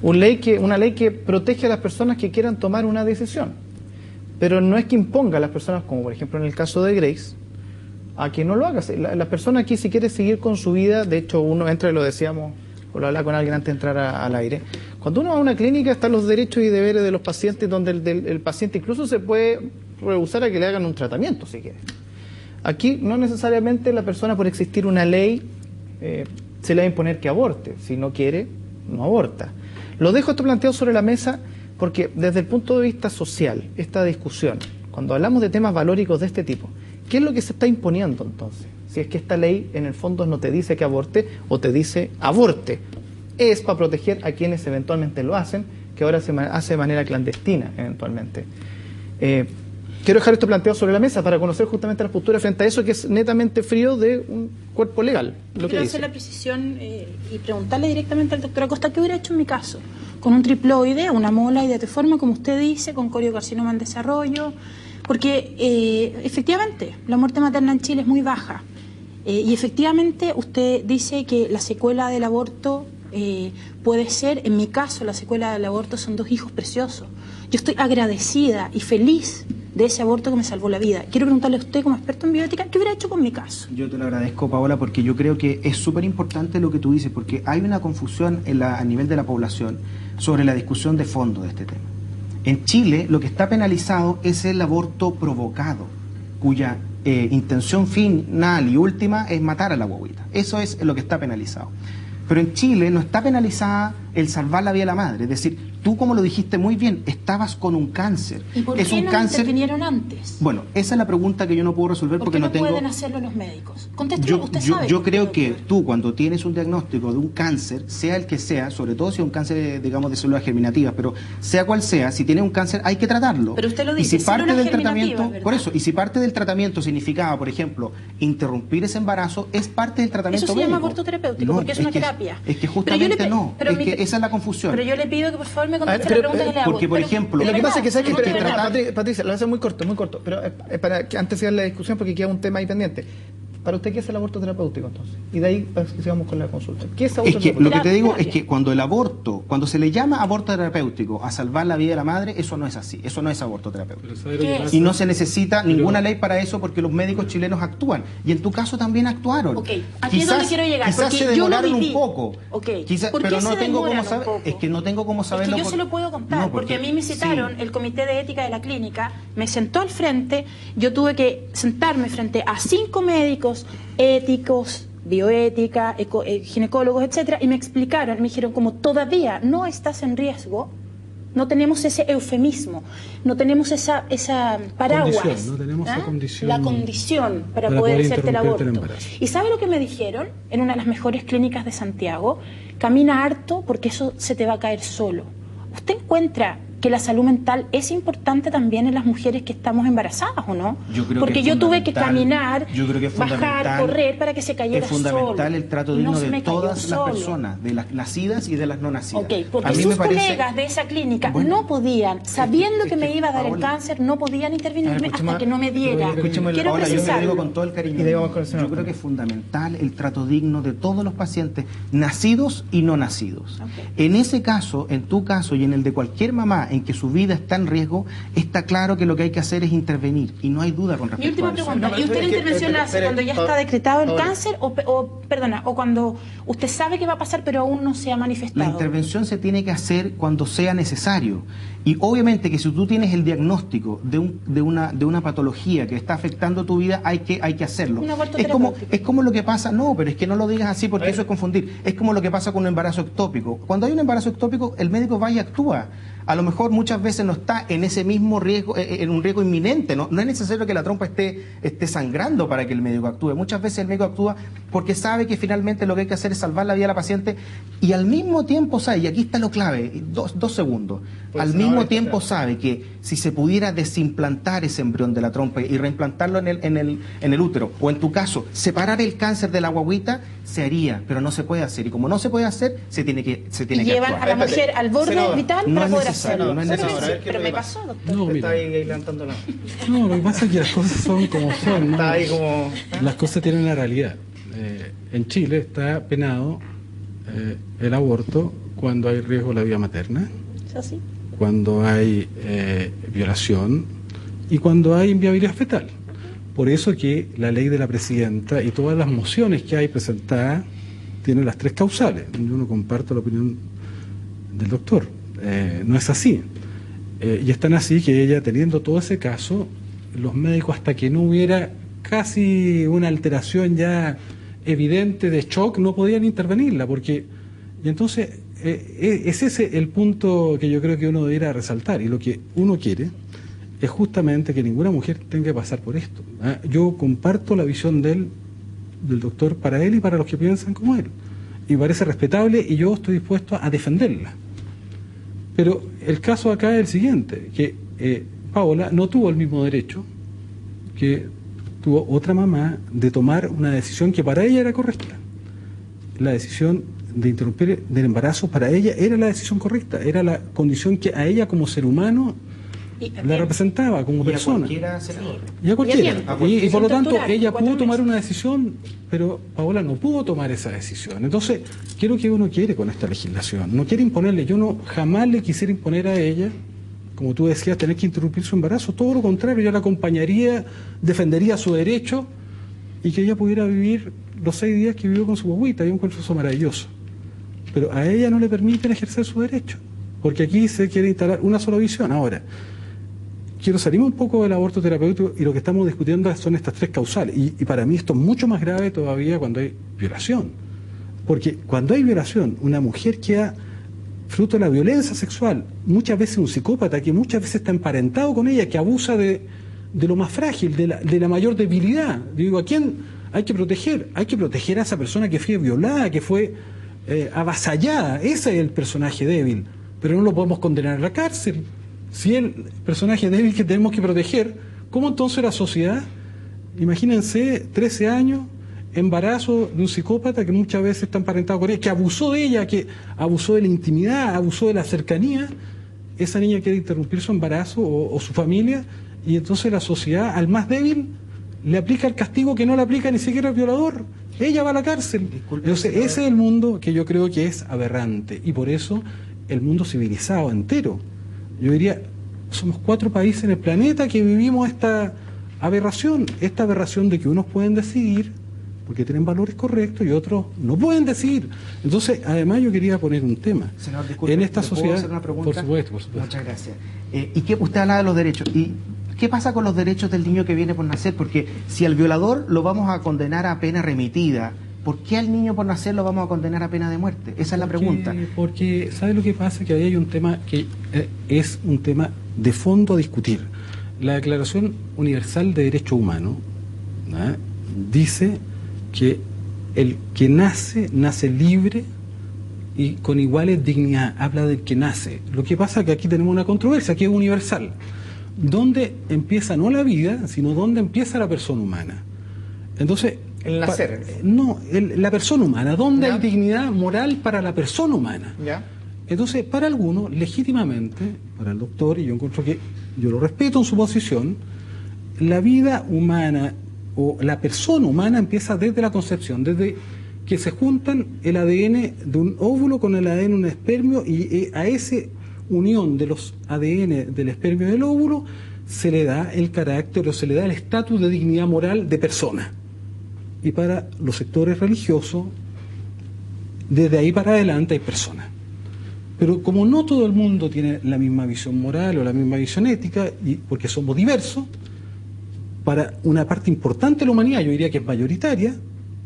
Una ley que protege a las personas que quieran tomar una decisión, pero no es que imponga a las personas, como por ejemplo en el caso de Grace, a que no lo haga. La persona aquí, si quiere seguir con su vida, de hecho uno entra, y lo decíamos, o lo hablaba con alguien antes de entrar al aire, cuando uno va a una clínica están los derechos y deberes de los pacientes, donde el paciente incluso se puede rehusar a que le hagan un tratamiento si quiere. Aquí no necesariamente la persona, por existir una ley, se le va a imponer que aborte. Si no quiere, no aborta. Lo dejo esto planteado sobre la mesa porque desde el punto de vista social, esta discusión, cuando hablamos de temas valóricos de este tipo, ¿qué es lo que se está imponiendo entonces? Si es que esta ley en el fondo no te dice que aborte o te dice aborte. Es para proteger a quienes eventualmente lo hacen, que ahora se hace de manera clandestina eventualmente. Quiero dejar esto planteado sobre la mesa para conocer justamente las posturas frente a eso, que es netamente frío de un cuerpo legal. Quiero hacer la precisión y preguntarle directamente al doctor Acosta qué hubiera hecho en mi caso, con un triploide, una mola idatiforme, como usted dice, con coriocarcinoma en desarrollo, porque efectivamente la muerte materna en Chile es muy baja, y efectivamente usted dice que la secuela del aborto puede ser, en mi caso la secuela del aborto son 2 hijos preciosos. Yo estoy agradecida y feliz de ese aborto que me salvó la vida. Quiero preguntarle a usted, como experto en bioética, ¿qué hubiera hecho con mi caso? Yo te lo agradezco, Paola, porque yo creo que es súper importante lo que tú dices, porque hay una confusión a nivel de la población sobre la discusión de fondo de este tema. En Chile, lo que está penalizado es el aborto provocado, cuya intención final y última es matar a la guaguita. Eso es lo que está penalizado. Pero en Chile no está penalizada el salvar la vida de la madre. Es decir, tú, como lo dijiste muy bien, estabas con un cáncer. ¿Y por es qué un no cáncer... intervinieron antes? Bueno, esa es la pregunta que yo no puedo resolver porque ¿Por qué no tengo... pueden hacerlo los médicos? Contéstelo, usted sabe. Yo creo por qué, que doctor. tú, cuando tienes un diagnóstico de un cáncer, sea el que sea, sobre todo si es un cáncer, digamos, de células germinativas, pero sea cual sea, si tienes un cáncer hay que tratarlo. Pero usted lo y dice, si parte células del germinativas, tratamiento, ¿verdad? por eso, y si parte del tratamiento significaba, por ejemplo, interrumpir ese embarazo, es parte del tratamiento Eso se llama médico. aborto terapéutico, porque es una terapia. Es que Pero yo justamente le pe- no, pero es mi- que esa es la confusión. Pero yo le pido que por favor me conteste pero, la pregunta que le hago. porque, por Pero- ejemplo, de Lo que verdad, pasa es que, ¿sabes no, qué? de verdad. Patricia, lo voy a hacer muy corto, pero para que antes de darle la discusión, porque queda un tema ahí pendiente. Para usted, ¿qué es el aborto terapéutico entonces? Y de ahí sigamos con la consulta. ¿Qué es aborto Es que terapéutico? lo que te digo Terapia. es que cuando el aborto, cuando se le llama aborto terapéutico a salvar la vida de la madre, eso no es así, eso no es aborto terapéutico. Pero ¿sabe lo que ¿Qué? pasa? Y no se necesita ninguna ley para eso porque los médicos chilenos actúan. Y en tu caso también actuaron. Ok, aquí es donde quiero llegar, Quizás porque se yo lo demoraron viví. un poco. Ok, Quizás, ¿por qué pero no se tengo cómo demoran un saber. poco? Es que no tengo cómo Es saberlo. que yo por- se lo puedo contar, No, porque a mí me citaron, sí. el Comité de Ética de la clínica me sentó al frente, yo tuve que sentarme frente a 5 médicos éticos, bioética, ginecólogos, etcétera, y me explicaron, me dijeron, como todavía no estás en riesgo, no tenemos ese eufemismo, no tenemos esa paraguas. Condición, no tenemos esa condición la condición para para poder poder hacerte el interrumpirte el aborto. embarazo. ¿Y sabe lo que me dijeron? En una de las mejores clínicas de Santiago, camina harto porque eso se te va a caer solo. ¿Usted encuentra que la salud mental es importante también en las mujeres que estamos embarazadas o no? Yo creo porque que es yo tuve que fundamental. caminar, Yo creo que es bajar, fundamental. correr para que se cayera Es fundamental solo. el trato Y digno no se de me cayó todas las solo. personas, de las nacidas y de las no nacidas. Ok, porque A mí sus me parece- colegas de esa clínica Bueno, no podían, sabiendo es que me que, iba a dar el Paola, cáncer, no podían intervenirme hasta escuchemos- que no me diera. escuchemos- Quiero Ahora, yo te lo precisarlo. digo con todo el cariño. Y de ahí vamos con el señor. Yo creo que es fundamental el trato digno de todos los pacientes, nacidos y no nacidos. Ok. En ese caso, en tu caso y en el de cualquier mamá en que su vida está en riesgo, está claro que lo que hay que hacer es intervenir. Y no hay duda con Mi respecto última a eso. pregunta, No, ¿y usted pero la es que- intervención la hace pero- cuando ya ahora- está decretado el ahora- cáncer o cuando usted sabe que va a pasar pero aún no se ha La manifestado? intervención se tiene que hacer cuando sea necesario. Y obviamente que si tú tienes el diagnóstico de una patología que está afectando tu vida, hay que hacerlo. Un aborto Es como, terapéutico. es como lo que pasa, no, pero es que no lo digas así porque eso es confundir. Es como lo que pasa con un embarazo ectópico. Cuando hay un embarazo ectópico, el médico va y actúa. A lo mejor muchas veces no está en ese mismo riesgo, en un riesgo inminente. No es necesario que la trompa esté sangrando para que el médico actúe. Muchas veces el médico actúa porque sabe que finalmente lo que hay que hacer es salvar la vida de la paciente y al mismo tiempo sabe, y aquí está lo clave, dos segundos, Pues, al no, mismo está tiempo claro. sabe que si se pudiera desimplantar ese embrión de la trompa y reimplantarlo en el útero, o en tu caso, separar el cáncer de la guaguita, se haría, pero no se puede hacer. Y como no se puede hacer, se tiene que Y actuar. llevan a la mujer al borde Senador, vital no para es poder necesario, hacerlo. no es Pero necesario. me- A ver, ¿qué pero es lo me que pasó, doctor. No, Está mira. ahí levantando la... No, lo que pasa es que las cosas son como son. ¿no? Está ahí como... Las cosas tienen una realidad. En Chile está penado el aborto cuando hay riesgo de la vida materna, ¿Es así? cuando hay violación y cuando hay inviabilidad fetal. Por eso que la ley de la presidenta y todas las mociones que hay presentadas tienen las 3 causales. Yo no comparto la opinión del doctor. No es así. Y es tan así que ella, teniendo todo ese caso, los médicos, hasta que no hubiera casi una alteración ya evidente de shock, no podían intervenirla, porque... Y entonces, es ese el punto que yo creo que uno debiera resaltar, y lo que uno quiere es justamente que ninguna mujer tenga que pasar por esto. ¿Ah? Yo comparto la visión del doctor para él y para los que piensan como él, y me parece respetable y yo estoy dispuesto a defenderla. Pero el caso acá es el siguiente, que Paola no tuvo el mismo derecho que tuvo otra mamá de tomar una decisión que para ella era correcta. La decisión de interrumpir del embarazo para ella era la decisión correcta, era la condición que a ella como ser humano la representaba como Y a persona. cualquiera, senador. Y a cualquiera. tiempo. Y por lo tanto, Torturar, ella 4 pudo tomar meses. una decisión, pero Paola no pudo tomar esa decisión. Entonces, ¿qué es lo que uno quiere con esta legislación? No quiere imponerle, yo no jamás le quisiera imponer a ella, como tú decías, tener que interrumpir su embarazo. Todo lo contrario, yo la acompañaría, defendería su derecho y que ella pudiera vivir los 6 días que vivió con su guaguita. Yo encuentro eso maravilloso. Pero a ella no le permiten ejercer su derecho, porque aquí se quiere instalar una sola visión. Ahora, quiero salir un poco del aborto terapéutico y lo que estamos discutiendo son estas 3 causales. Y para mí esto es mucho más grave todavía cuando hay violación. Porque cuando hay violación, una mujer queda fruto de la violencia sexual, muchas veces un psicópata que muchas veces está emparentado con ella, que abusa de lo más frágil, de la mayor debilidad. Digo, ¿a quién hay que proteger? Hay que proteger a esa persona que fue violada, que fue avasallada. Ese es el personaje débil, pero no lo podemos condenar a la cárcel. Si es el personaje débil que tenemos que proteger, ¿cómo entonces la sociedad? Imagínense, 13 años, embarazo de un psicópata que muchas veces está emparentado con ella, que abusó de ella, que abusó de la intimidad, abusó de la cercanía. Esa niña quiere interrumpir su embarazo o su familia, y entonces la sociedad al más débil le aplica el castigo que no le aplica ni siquiera al violador. Ella va a la cárcel. Entonces ese es el mundo que yo creo que es aberrante, y por eso el mundo civilizado entero, yo diría, somos 4 países en el planeta que vivimos esta aberración de que unos pueden decidir porque tienen valores correctos y otros no pueden decidir. Entonces, además yo quería poner un tema. Senador, disculpe, en esta ¿le puedo sociedad, hacer una pregunta? por supuesto. Muchas gracias. ¿Y qué usted habla de los derechos? ¿Y qué pasa con los derechos del niño que viene por nacer? Porque si al violador lo vamos a condenar a pena remitida, ¿por qué al niño por nacer lo vamos a condenar a pena de muerte? Esa es la pregunta. Porque, ¿sabe lo que pasa? Que ahí hay un tema que es un tema de fondo a discutir. La Declaración Universal de Derechos Humanos, ¿no?, dice que el que nace libre y con iguales dignidad. Habla del que nace. Lo que pasa es que aquí tenemos una controversia que es universal. ¿Dónde empieza no la vida, sino dónde empieza la persona humana? Entonces, el nacer. La persona humana. ¿Dónde ¿Ya? hay dignidad moral para la persona humana? ¿Ya? Entonces, para algunos, legítimamente, para el doctor, y yo encuentro que yo lo respeto en su posición, la vida humana o la persona humana empieza desde la concepción, desde que se juntan el ADN de un óvulo con el ADN de un espermio, y a esa unión de los ADN del espermio y del óvulo se le da el carácter o se le da el estatus de dignidad moral de persona. Y para los sectores religiosos, desde ahí para adelante hay personas. Pero como no todo el mundo tiene la misma visión moral o la misma visión ética, y porque somos diversos, para una parte importante de la humanidad, yo diría que es mayoritaria,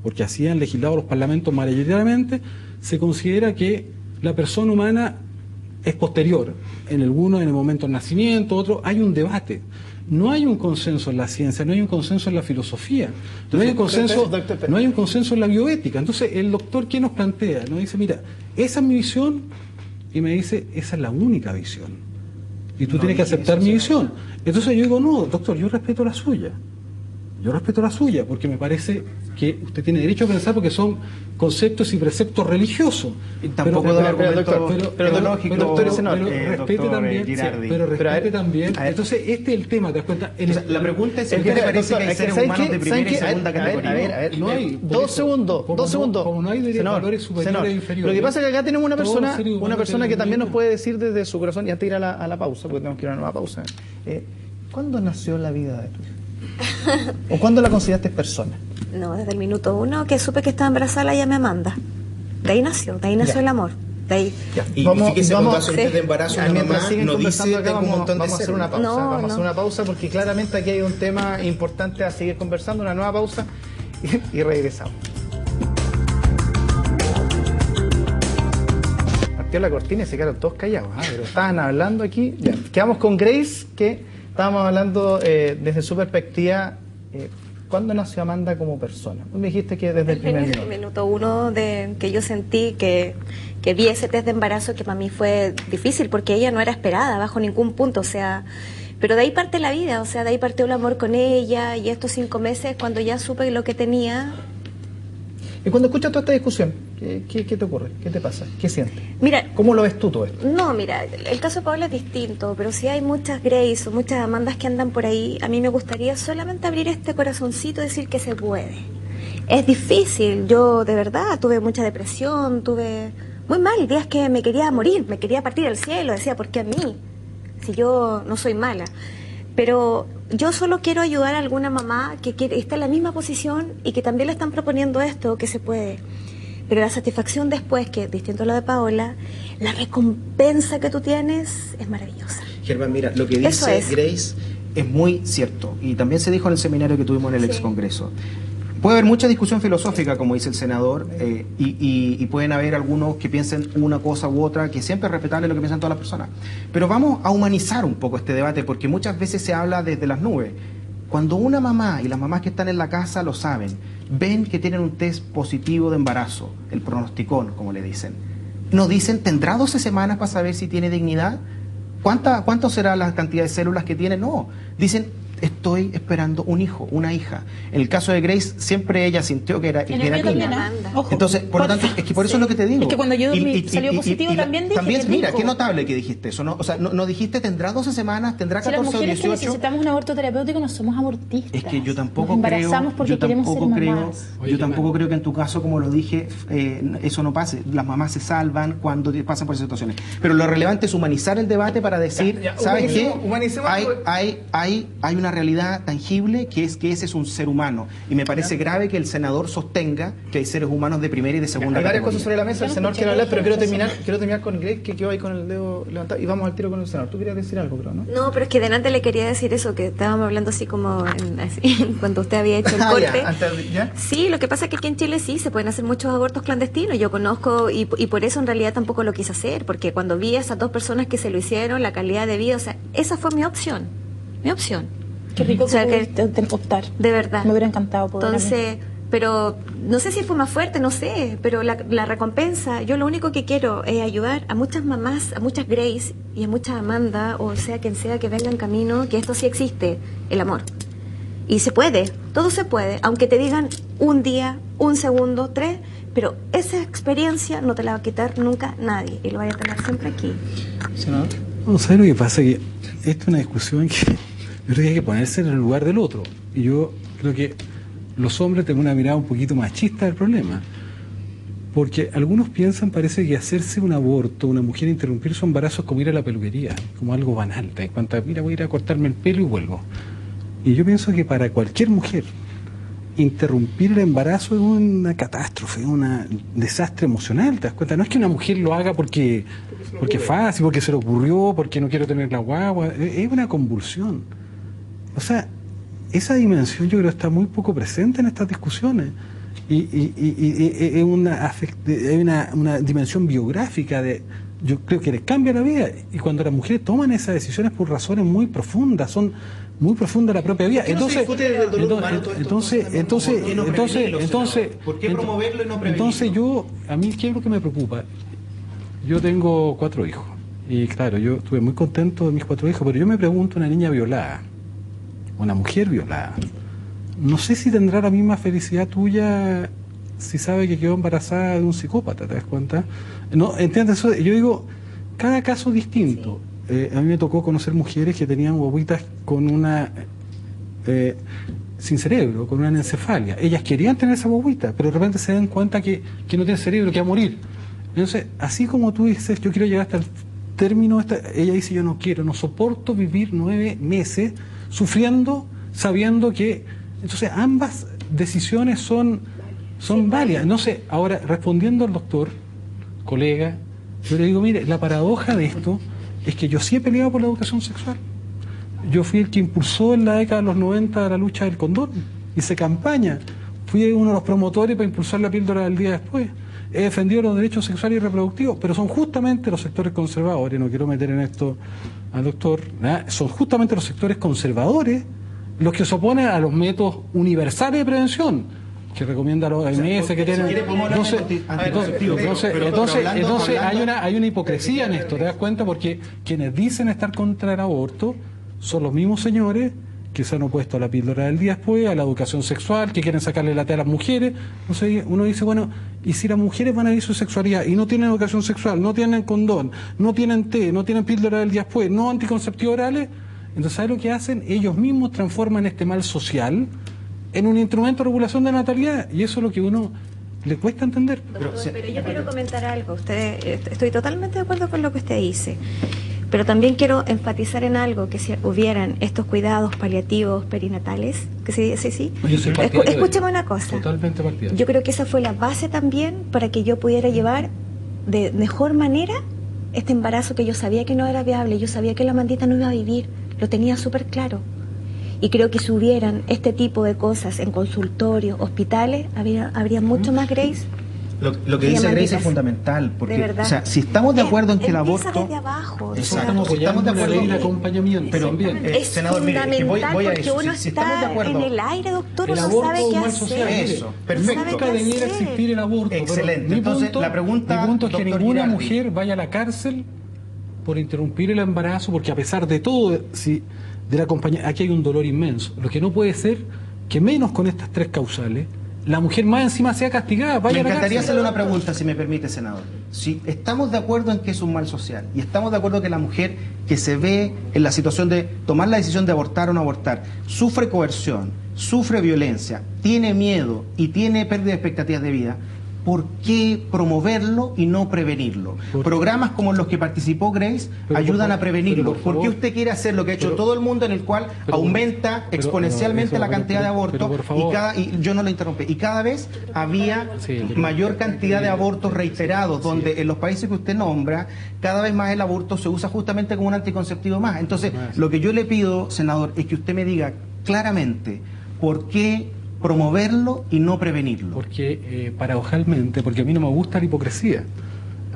porque así han legislado los parlamentos mayoritariamente, se considera que la persona humana es posterior. En algunos, en el momento del nacimiento, otros, hay un debate. No hay un consenso en la ciencia, no hay un consenso en la filosofía, no hay un consenso en la bioética. Entonces, el doctor, ¿qué nos plantea? Nos dice, mira, esa es mi visión, y me dice, esa es la única visión. Y tú tienes que aceptar mi visión. Entonces yo digo, no, doctor, yo respeto la suya. Yo respeto la suya, porque me parece que usted tiene derecho a pensar, porque son conceptos y preceptos religiosos. Y tampoco de argumento lógico. Respete también. Entonces, este es el tema, ¿te das cuenta? La pregunta es, ¿qué te parece que hay seres humanos de primera y segunda categoría? A ver, no hay. Dos segundos. Como no hay valores superiores e inferiores. Lo que pasa es que acá tenemos una persona que también nos puede decir desde su corazón, y antes de ir a la pausa, porque tenemos que ir a una nueva pausa. ¿Cuándo nació la vida de tu hija? ¿O cuándo la consideraste persona? No, desde el minuto 1 que supe que estaba embarazada, ella me manda. De ahí nació el amor. De ahí. Y fíjese, cuando hace un test de embarazo, una mamá no dice, tengo un montón de vamos a hacer una pausa. Vamos a hacer una pausa, porque claramente aquí hay un tema importante a seguir conversando. Una nueva pausa y regresamos. Partió la cortina y se quedaron todos callados, pero estaban hablando aquí. Ya. Quedamos con Grace, que estábamos hablando desde su perspectiva. ¿Cuándo nació Amanda como persona? Tú me dijiste que desde el primer minuto. El minuto 1 de que yo sentí que vi ese test de embarazo, que para mí fue difícil porque ella no era esperada bajo ningún punto, o sea, pero de ahí parte la vida, o sea, de ahí partió el amor con ella, y estos 5 meses cuando ya supe lo que tenía. Y cuando escuchas toda esta discusión, ¿qué te ocurre? ¿Qué te pasa? ¿Qué sientes? Mira, ¿cómo lo ves tú todo esto? No, mira, el caso de Paola es distinto, pero si hay muchas Grace o muchas Amandas que andan por ahí, a mí me gustaría solamente abrir este corazoncito y decir que se puede. Es difícil, yo de verdad tuve mucha depresión, tuve muy mal, días que me quería morir, me quería partir al cielo, decía, ¿por qué a mí? Si yo no soy mala. Pero yo solo quiero ayudar a alguna mamá que está en la misma posición y que también le están proponiendo esto, que se puede. Pero la satisfacción después, que distinto a lo de Paola, la recompensa que tú tienes es maravillosa. Germán, mira, lo que dice Grace es muy cierto, y también se dijo en el seminario que tuvimos en el ex Congreso. Puede haber mucha discusión filosófica, como dice el senador, y pueden haber algunos que piensen una cosa u otra, que siempre es respetable lo que piensan todas las personas. Pero vamos a humanizar un poco este debate, porque muchas veces se habla desde las nubes. Cuando una mamá, y las mamás que están en la casa lo saben, ven que tienen un test positivo de embarazo, el pronosticón, como le dicen, nos dicen, ¿tendrá 12 semanas para saber si tiene dignidad? ¿Cuánto será la cantidad de células que tiene? No, dicen, estoy esperando un hijo, una hija. En el caso de Grace, siempre ella sintió que era niña. Entonces, por lo tanto, es que por eso es lo que te digo. Es que cuando yo salió positivo también dije también, que mira, rico. qué notable que dijiste eso, ¿no? O sea, no dijiste tendrá 12 semanas, tendrá Si las 14 o mujeres que 18. necesitamos un aborto terapéutico no somos abortistas. Es que yo tampoco Nos embarazamos creo, porque yo queremos tampoco ser creo, mamás. yo tampoco creo que en tu caso, como lo dije, eso no pase. Las mamás se salvan cuando pasan por esas situaciones. Pero lo relevante es humanizar el debate para decir, ¿sabes qué? Hay una realidad tangible que es que ese es un ser humano. Y me parece grave que el senador sostenga que hay seres humanos de primera y de segunda Hay varias categoría. cosas sobre la mesa, el senador quiere hablar, pero quiero terminar con Grace, que quedó ahí con el dedo levantado, y vamos al tiro con el senador. Tú querías decir algo, creo, ¿no? No, pero es que delante le quería decir eso, que estábamos hablando así como cuando usted había hecho el corte. ¿Ya? Sí, lo que pasa es que aquí en Chile sí se pueden hacer muchos abortos clandestinos. Yo conozco y por eso en realidad tampoco lo quise hacer, porque cuando vi a esas dos personas que se lo hicieron, la calidad de vida, o sea, esa fue mi opción. Mi opción. Qué rico O sea, que pudiste optar. De verdad. Me hubiera encantado poder. Entonces, pero no sé si fue más fuerte, no sé, pero la recompensa, yo lo único que quiero es ayudar a muchas mamás, a muchas Grace y a muchas Amanda, o sea quien sea que venga en camino, que esto sí existe, el amor. Y se puede, todo se puede, aunque te digan un día, un segundo, 3, pero esa experiencia no te la va a quitar nunca nadie y lo vaya a tener siempre aquí. Senador. No, ¿sabes lo que pasa? Que esta es una discusión que yo creo que hay que ponerse en el lugar del otro. Y yo creo que los hombres tenemos una mirada un poquito machista del problema. Porque algunos piensan, parece que hacerse un aborto, una mujer interrumpir su embarazo es como ir a la peluquería, como algo banal. Te das cuenta, mira, voy a ir a cortarme el pelo y vuelvo. Y yo pienso que para cualquier mujer, interrumpir el embarazo es una catástrofe, es un desastre emocional, ¿te das cuenta? No es que una mujer lo haga porque es fácil, porque se le ocurrió, porque no quiero tener la guagua, es una convulsión. O sea, esa dimensión yo creo está muy poco presente en estas discusiones. Y es una dimensión biográfica yo creo que les cambia la vida. Y cuando las mujeres toman esas decisiones por razones muy profundas, son muy profundas la propia vida. Entonces, ¿por qué promoverlo y no prevenirlo? Entonces a mí, ¿qué es lo que me preocupa? Yo tengo 4 hijos. Y claro, yo estuve muy contento de mis 4 hijos, pero yo me pregunto, una niña violada, una mujer violada, no sé si tendrá la misma felicidad tuya si sabe que quedó embarazada de un psicópata, ¿te das cuenta? No, ¿entiendes? Yo digo, cada caso es distinto. A mí me tocó conocer mujeres que tenían guaguitas con sin cerebro, con una anencefalia. Ellas querían tener esa guaguita, pero de repente se dan cuenta que no tiene cerebro, que va a morir. Entonces, así como tú dices, yo quiero llegar hasta el término, ella dice, yo no soporto vivir 9 meses sufriendo, sabiendo que... Entonces, ambas decisiones son válidas. No sé, ahora, respondiendo al doctor, colega, yo le digo, mire, la paradoja de esto es que yo sí he peleado por la educación sexual. Yo fui el que impulsó en la década de los 90 la lucha del condón, hice campaña, fui uno de los promotores para impulsar la píldora del día después. He defendido los derechos sexuales y reproductivos, pero son justamente los sectores conservadores, no quiero meter en esto al doctor, son justamente los sectores conservadores los que se oponen a los métodos universales de prevención que recomienda los OMS, que tienen... Entonces hay una hipocresía en esto, ¿te das cuenta? Porque quienes dicen estar contra el aborto son los mismos señores que se han opuesto a la píldora del día después, a la educación sexual, que quieren sacarle la té a las mujeres. Entonces uno dice, bueno, ¿y si las mujeres van a vivir su sexualidad y no tienen educación sexual, no tienen condón, no tienen té, no tienen píldora del día después, no anticonceptivos orales? Entonces, ¿sabes lo que hacen? Ellos mismos transforman este mal social en un instrumento de regulación de natalidad, y eso es lo que a uno le cuesta entender. Pero yo quiero comentar algo. Estoy totalmente de acuerdo con lo que usted dice, pero también quiero enfatizar en algo, que si hubieran estos cuidados paliativos perinatales, que sí. Escúchame una cosa. Totalmente partidario. Yo creo que esa fue la base también para que yo pudiera llevar de mejor manera este embarazo que yo sabía que no era viable, yo sabía que la Amandita no iba a vivir, lo tenía súper claro. Y creo que si hubieran este tipo de cosas en consultorios, hospitales, habría mucho más Grace. Lo que dice Grace es fundamental, porque, o sea, si estamos de acuerdo en que el aborto... desde abajo. Estamos de acuerdo en el acompañamiento, pero también. Es senador, mire, fundamental voy a porque eso. uno Si está estamos de acuerdo, en el aire, doctor, el uno aborto sabe qué mal hacer. social. Eso, perfecto. Nunca debiera existir el aborto. Excelente. Mi Entonces, punto, la pregunta, mi punto es que doctor ninguna Girardi, mujer vaya a la cárcel por interrumpir el embarazo, porque a pesar de todo, si de la compañía, aquí hay un dolor inmenso. Lo que no puede ser que menos con estas tres causales, la mujer más encima sea castigada, vaya me a la encantaría cárcel. hacerle una pregunta, si me permite, senador. Si estamos de acuerdo en que es un mal social y estamos de acuerdo que la mujer que se ve en la situación de tomar la decisión de abortar o no abortar, sufre coerción, sufre violencia, tiene miedo y tiene pérdida de expectativas de vida, ¿por qué promoverlo y no prevenirlo? Programas como los que participó Grace ayudan a prevenirlo. ¿Por qué usted quiere hacer lo que ha hecho todo el mundo, en el cual aumenta exponencialmente la cantidad de abortos? Y yo no lo interrumpí. Y cada vez había mayor cantidad de abortos reiterados, donde en los países que usted nombra, cada vez más el aborto se usa justamente como un anticonceptivo más. Entonces, lo que yo le pido, senador, es que usted me diga claramente por qué promoverlo y no prevenirlo. Porque, paradojalmente, porque a mí no me gusta la hipocresía.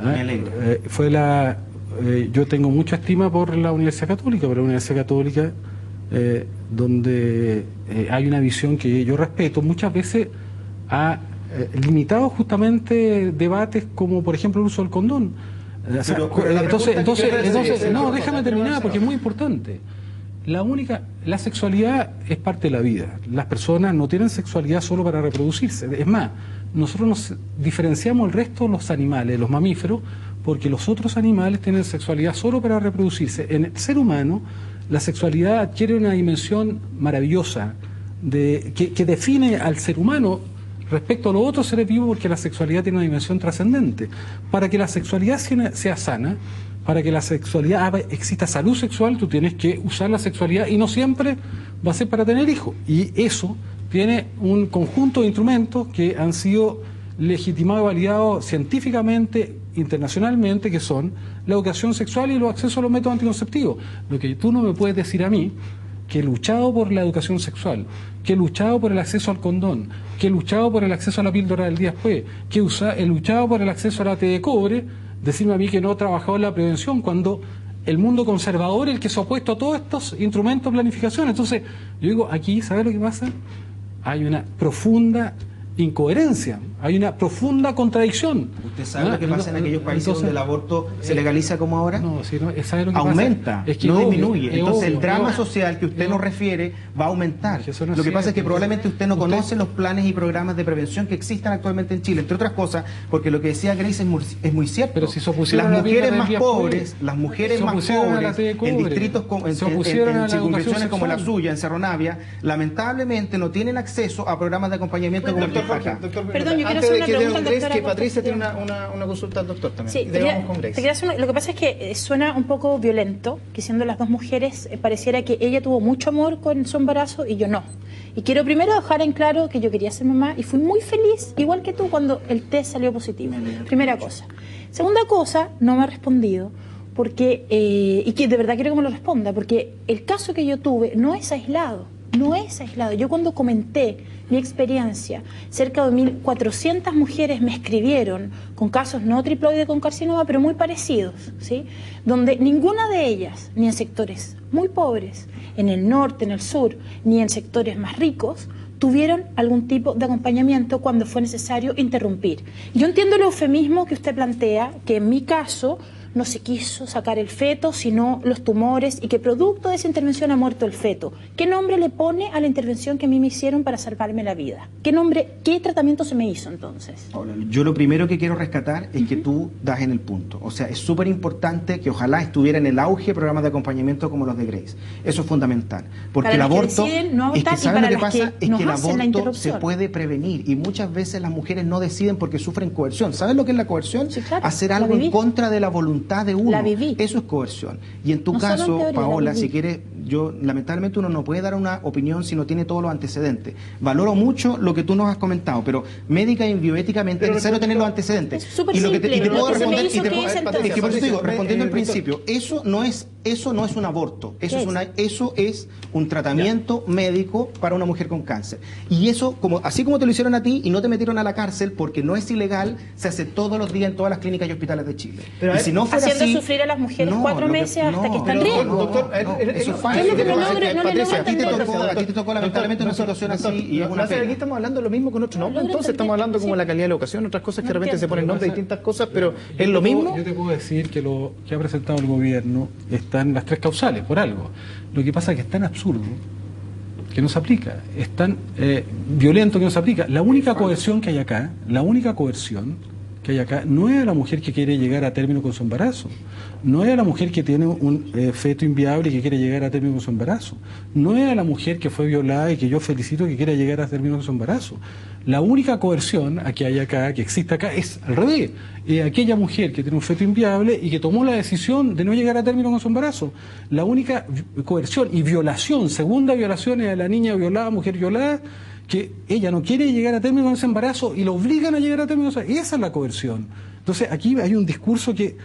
Me alegro. Yo tengo mucha estima por la Universidad Católica, pero la Universidad Católica, donde hay una visión que yo respeto, muchas veces ha limitado justamente debates como, por ejemplo, el uso del condón. No, déjame terminar, porque es muy importante. La sexualidad es parte de la vida. Las personas no tienen sexualidad solo para reproducirse. Es más, nosotros nos diferenciamos del resto de los animales, los mamíferos, porque los otros animales tienen sexualidad solo para reproducirse. En el ser humano, la sexualidad adquiere una dimensión maravillosa que define al ser humano respecto a los otros seres vivos, porque la sexualidad tiene una dimensión trascendente. Para que la sexualidad sea sana, para que la sexualidad exista salud sexual, tú tienes que usar la sexualidad, y no siempre va a ser para tener hijos. Y eso tiene un conjunto de instrumentos que han sido legitimados y validados científicamente, internacionalmente, que son la educación sexual y los accesos a los métodos anticonceptivos. Lo que tú no me puedes decir a mí, que he luchado por la educación sexual, que he luchado por el acceso al condón, que he luchado por el acceso a la píldora del día después, que he luchado por el acceso a la T de cobre, decirme a mí que no he trabajado en la prevención, cuando el mundo conservador es el que se ha opuesto a todos estos instrumentos de planificación. Entonces, yo digo, aquí, ¿sabes lo que pasa? Hay una profunda incoherencia, hay una profunda contradicción. ¿Usted sabe lo que pasa en aquellos países donde el aborto se legaliza como ahora? No, sí, no, ¿sabe lo que aumenta, pasa? Es que no obvio, disminuye. Entonces obvio, el drama obvio, social que usted nos refiere va a aumentar. Que eso no es lo que pasa es que cierto. probablemente usted no conoce los planes y programas de prevención que existen actualmente en Chile, entre otras cosas, porque lo que decía Grace es muy cierto. Pero si se opusieron las a la mujeres píldora más del día pobres, después, las mujeres se más opusieron a la pobres, T de cobre, en distritos en se opusieron a la circunvenciones educación como la sexual. suya, en Cerro Navia, lamentablemente no tienen acceso a programas de acompañamiento como el que está acá. Perdón, yo quiero antes hacer de una que pregunta al Grace, doctor que Patricia Acosta. tiene una consulta al doctor también. Sí, Y de vamos con te Grace. quería hacer lo que pasa es que suena un poco violento, que siendo las dos mujeres pareciera que ella tuvo mucho amor con su embarazo y yo no. Y quiero primero dejar en claro que yo quería ser mamá y fui muy feliz, igual que tú, cuando el test salió positivo. Primera cosa. Segunda cosa, no me ha respondido, porque y que de verdad quiero que me lo responda, porque el caso que yo tuve no es aislado. No es aislado. Yo cuando comenté mi experiencia, cerca de 1.400 mujeres me escribieron con casos no triploide con carcinoma, pero muy parecidos, ¿sí? Donde ninguna de ellas, ni en sectores muy pobres, en el norte, en el sur, ni en sectores más ricos, tuvieron algún tipo de acompañamiento cuando fue necesario interrumpir. Yo entiendo el eufemismo que usted plantea, que en mi caso no se quiso sacar el feto, sino los tumores, y que producto de esa intervención ha muerto el feto. ¿Qué nombre le pone a la intervención que a mí me hicieron para salvarme la vida? ¿Qué tratamiento se me hizo entonces? Yo lo primero que quiero rescatar es que tú das en el punto. O sea, es súper importante que ojalá estuviera en el auge programas de acompañamiento como los de Grace. Eso es fundamental. Porque Para el las que aborto, deciden no es que abortar y ¿sabes para lo que las pasa? que Es nos que el hacen la aborto se interrupción. puede prevenir y muchas veces las mujeres no deciden porque sufren coerción. ¿Sabes lo que es la coerción? Sí, claro, Hacer la algo en viví. contra de la voluntad de uno. La viví. Eso es coerción. Y en tu No solo en caso, teoría, la Paola, viví. si quieres yo lamentablemente uno no puede dar una opinión si no tiene todos los antecedentes. Valoro mucho lo que tú nos has comentado, pero médica y bioéticamente es necesario tener los antecedentes. Es súper y lo que te, y te simple, puedo lo que se me responder, hizo que es es que por eso te digo, Patricia, respondiendo al Víctor, principio, eso no es un aborto, eso ¿Qué es es? eso es un tratamiento médico para una mujer con cáncer. Y eso, así como te lo hicieron a ti y no te metieron a la cárcel porque no es ilegal, se hace todos los días en todas las clínicas y hospitales de Chile. Pero, y si no fuera haciendo así, sufrir a las mujeres 4 lo meses hasta que están en riesgo. Doctor, eso es falso. ¿Qué es lo que no logro- no le Patricia, logro entender? a ti te tocó lamentablemente una situación así y es una aquí pena. estamos hablando lo mismo con otro nombre, logro entonces estamos entender, hablando como sí. la calidad de la educación, otras cosas que de No repente se entiendo. ponen nombres de distintas cosas, pero Yo es lo te puedo- mismo. Yo te puedo decir que lo que ha presentado el gobierno están las 3 causales, por algo. Lo que pasa es que es tan absurdo que no se aplica, es tan violento que no se aplica. La única coerción que hay acá, no es a la mujer que quiere llegar a término con su embarazo, no es a la mujer que tiene un feto inviable y que quiere llegar a término con su embarazo, no es a la mujer que fue violada y que yo felicito que quiera llegar a término con su embarazo. La única coerción que hay acá, que existe acá, es al revés. Aquella mujer que tiene un feto inviable y que tomó la decisión de no llegar a término con su embarazo. La única coerción y violación, segunda violación, es a la niña violada, mujer violada, que ella no quiere llegar a término con ese embarazo y la obligan a llegar a término con ese embarazo. Esa es la coerción. Entonces aquí hay un discurso que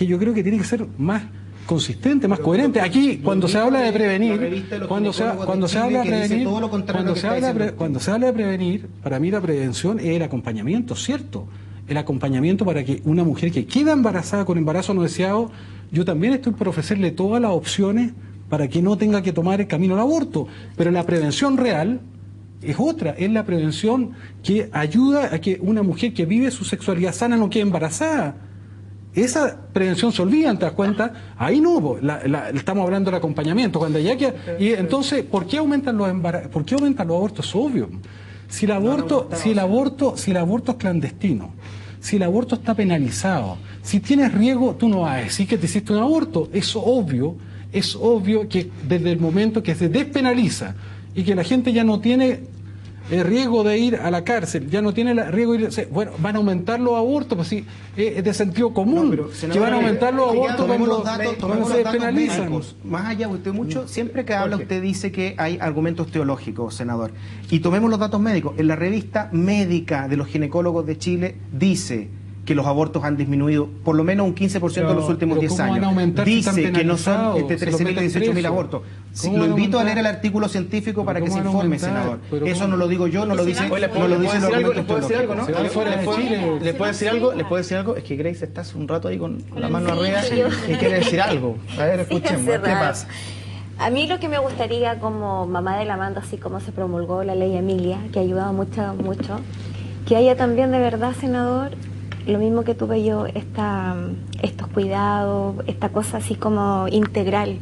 yo creo que tiene que ser más consistente, más coherente. Aquí cuando se habla de prevenir, cuando se habla de prevenir, cuando se habla de prevenir, para mí la prevención es el acompañamiento, ¿cierto? El acompañamiento para que una mujer que queda embarazada con embarazo no deseado, yo también estoy por ofrecerle todas las opciones para que no tenga que tomar el camino al aborto, pero la prevención real es otra, es la prevención que ayuda a que una mujer que vive su sexualidad sana no quede embarazada. Esa prevención se olvida, ¿te das cuenta? Ahí no, estamos hablando del acompañamiento. Cuando ya que, y entonces, ¿por qué aumentan los abortos? Es obvio. Si el aborto es clandestino, si el aborto está penalizado, si tienes riesgo, tú no vas a decir que te hiciste un aborto. Es obvio que desde el momento que se despenaliza y que la gente ya no tiene el riesgo de ir a la cárcel, ya no tiene el riesgo de ir, bueno, van a aumentar los abortos, pues sí, es de sentido común, que van a aumentar los abortos tomemos los cuando datos se despenalizan. médicos. Más allá, usted mucho, siempre que habla usted dice que hay argumentos teológicos, senador. Y tomemos los datos médicos. En la revista médica de los ginecólogos de Chile dice que los abortos han disminuido por lo menos un 15% en los últimos 10 ¿cómo van a años. aumentar si Dice están que no son penalizados? Se los 13.000 y meten 18.000 presos. abortos. Sí, ¿Cómo lo van a invito a aumentar? leer el artículo científico para que se ¿Cómo van a informe, aumentar? senador. Pero Eso ¿cómo? no lo digo yo, no lo dicen los argumentos teológicos. ¿no? Se van fuera de Chile. ¿Les puedo decir algo? Es que Grace está hace un rato ahí con la mano arriba y quiere decir algo. A ver, escuchemos, ¿qué pasa? A mí lo que me gustaría como mamá de la Amanda, así como se promulgó la ley Emilia, que ha ayudado mucho, que haya también de verdad, senador, lo mismo que tuve yo, estos cuidados, esta cosa así como integral,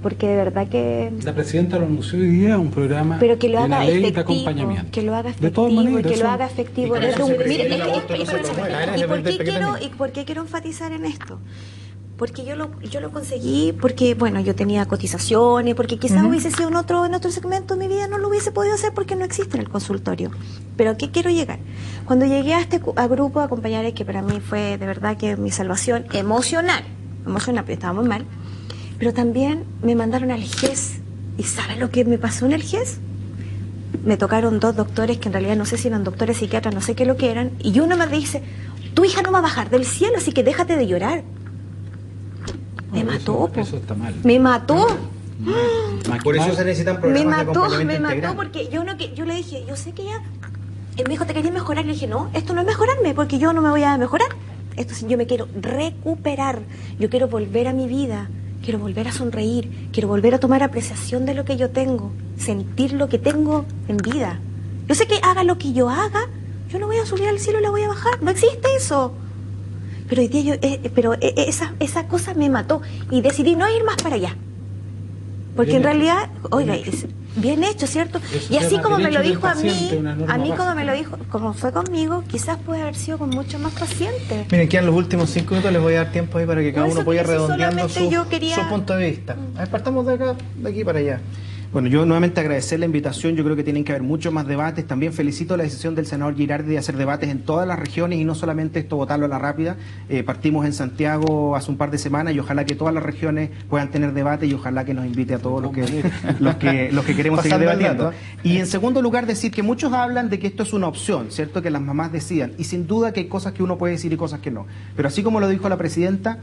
porque de verdad que... La presidenta lo anunció hoy día, un programa Pero que lo de haga la ley de efectivo, acompañamiento. que lo haga De todas efectivo, maneras, que lo eso- haga efectivo. Y con eso se previene el aborto, no se promueve. ¿Y por qué quiero enfatizar en esto? Porque yo lo conseguí, porque bueno, yo tenía cotizaciones, porque quizás hubiese sido en otro segmento de mi vida, no lo hubiese podido hacer porque no existe en el consultorio. Pero ¿a qué quiero llegar? Cuando llegué a grupo de acompañantes, que para mí fue de verdad que mi salvación emocional, porque estaba muy mal, pero también me mandaron al GES. ¿Y saben lo que me pasó en el GES? Me tocaron 2 doctores que en realidad no sé si eran doctores psiquiatras, no sé qué lo que eran, y uno me dice, tu hija no va a bajar del cielo, así que déjate de llorar. Me mató, po. Eso está mal. Me mató. Por eso se necesitan programas de acompañamiento Me mató integral. porque yo le dije, yo sé que ya. Él me dijo, ¿te querías mejorar? Le dije, no, esto no es mejorarme porque yo no me voy a mejorar. Esto sí, yo me quiero recuperar. Yo quiero volver a mi vida. Quiero volver a sonreír. Quiero volver a tomar apreciación de lo que yo tengo. Sentir lo que tengo en vida. Yo sé que haga lo que yo haga, yo no voy a subir al cielo y la voy a bajar. No existe eso. Pero hoy día esa cosa me mató y decidí no ir más para allá. Porque Bien en hecho. realidad, oiga, Bien hecho. es bien hecho, ¿cierto? Eso Y así llama como me lo derecho del dijo a paciente, una norma mí como básica. me lo dijo, como fue conmigo, quizás puede haber sido con muchos más pacientes. Miren, quedan los últimos 5 minutos, les voy a dar tiempo ahí para que cada No, uno eso vaya que sí, redondeando solamente yo quería- su punto de vista. A ver, partamos de acá, de aquí para allá. Bueno, yo nuevamente agradecer la invitación. Yo creo que tienen que haber muchos más debates. También felicito la decisión del senador Girardi de hacer debates en todas las regiones y no solamente esto votarlo a la rápida. Partimos en Santiago hace un par de semanas y ojalá que todas las regiones puedan tener debate y ojalá que nos invite a todos los que queremos seguir debatiendo. Y en segundo lugar, decir que muchos hablan de que esto es una opción, ¿cierto? Que las mamás decidan. Y sin duda que hay cosas que uno puede decir y cosas que no. Pero así como lo dijo la presidenta,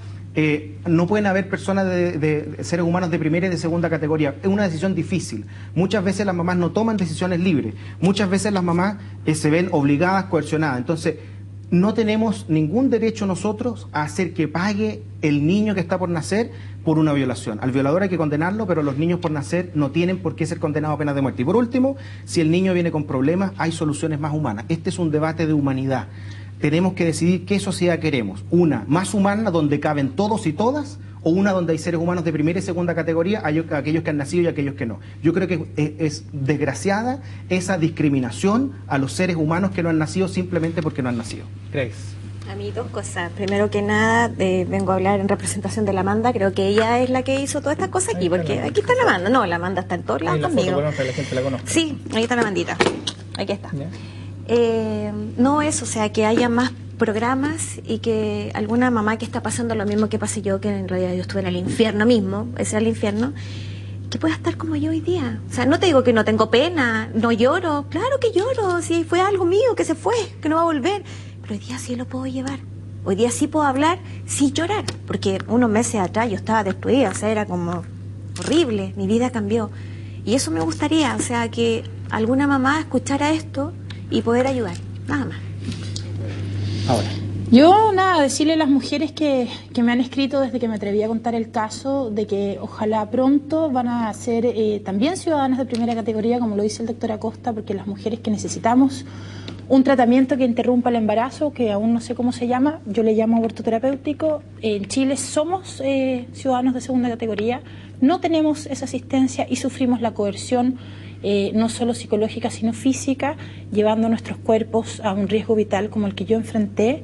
no pueden haber personas de seres humanos de primera y de segunda categoría. Es una decisión difícil. Muchas veces las mamás no toman decisiones libres. Muchas veces las mamás se ven obligadas, coercionadas. Entonces, no tenemos ningún derecho nosotros a hacer que pague el niño que está por nacer por una violación. Al violador hay que condenarlo, pero los niños por nacer no tienen por qué ser condenados a pena de muerte. Y por último, si el niño viene con problemas, hay soluciones más humanas. Este es un debate de humanidad. Tenemos que decidir qué sociedad queremos. Una más humana, donde caben todos y todas, o una donde hay seres humanos de primera y segunda categoría, aquellos que han nacido y aquellos que no. Yo creo que es desgraciada esa discriminación a los seres humanos que no han nacido simplemente porque no han nacido. Grace. A mí dos cosas. Primero que nada, vengo a hablar en representación de la Amanda. Creo que ella es la que hizo todas estas cosas aquí, porque aquí está la Amanda. No, la Amanda está en todos lados conmigo. La gente la conozca. Sí, ahí está la Amandita. Aquí está. No eso, o sea, que haya más programas y que alguna mamá que está pasando lo mismo que pasé yo, que en realidad yo estuve en el infierno mismo, ese era el infierno, que pueda estar como yo hoy día. O sea, no te digo que no tengo pena, no lloro, claro que lloro, si fue algo mío que se fue, que no va a volver, pero hoy día sí lo puedo llevar. Hoy día sí puedo hablar sin llorar, porque unos meses atrás yo estaba destruida, o sea, era como horrible, mi vida cambió. Y eso me gustaría, o sea, que alguna mamá escuchara esto y poder ayudar, nada más. Ahora. Yo, nada, decirle a las mujeres que me han escrito desde que me atreví a contar el caso, de que ojalá pronto van a ser también ciudadanas de primera categoría, como lo dice el doctor Acosta, porque las mujeres que necesitamos un tratamiento que interrumpa el embarazo, que aún no sé cómo se llama, yo le llamo aborto terapéutico. En Chile somos ciudadanos de segunda categoría, no tenemos esa asistencia y sufrimos la coerción, no solo psicológica sino física, llevando nuestros cuerpos a un riesgo vital como el que yo enfrenté,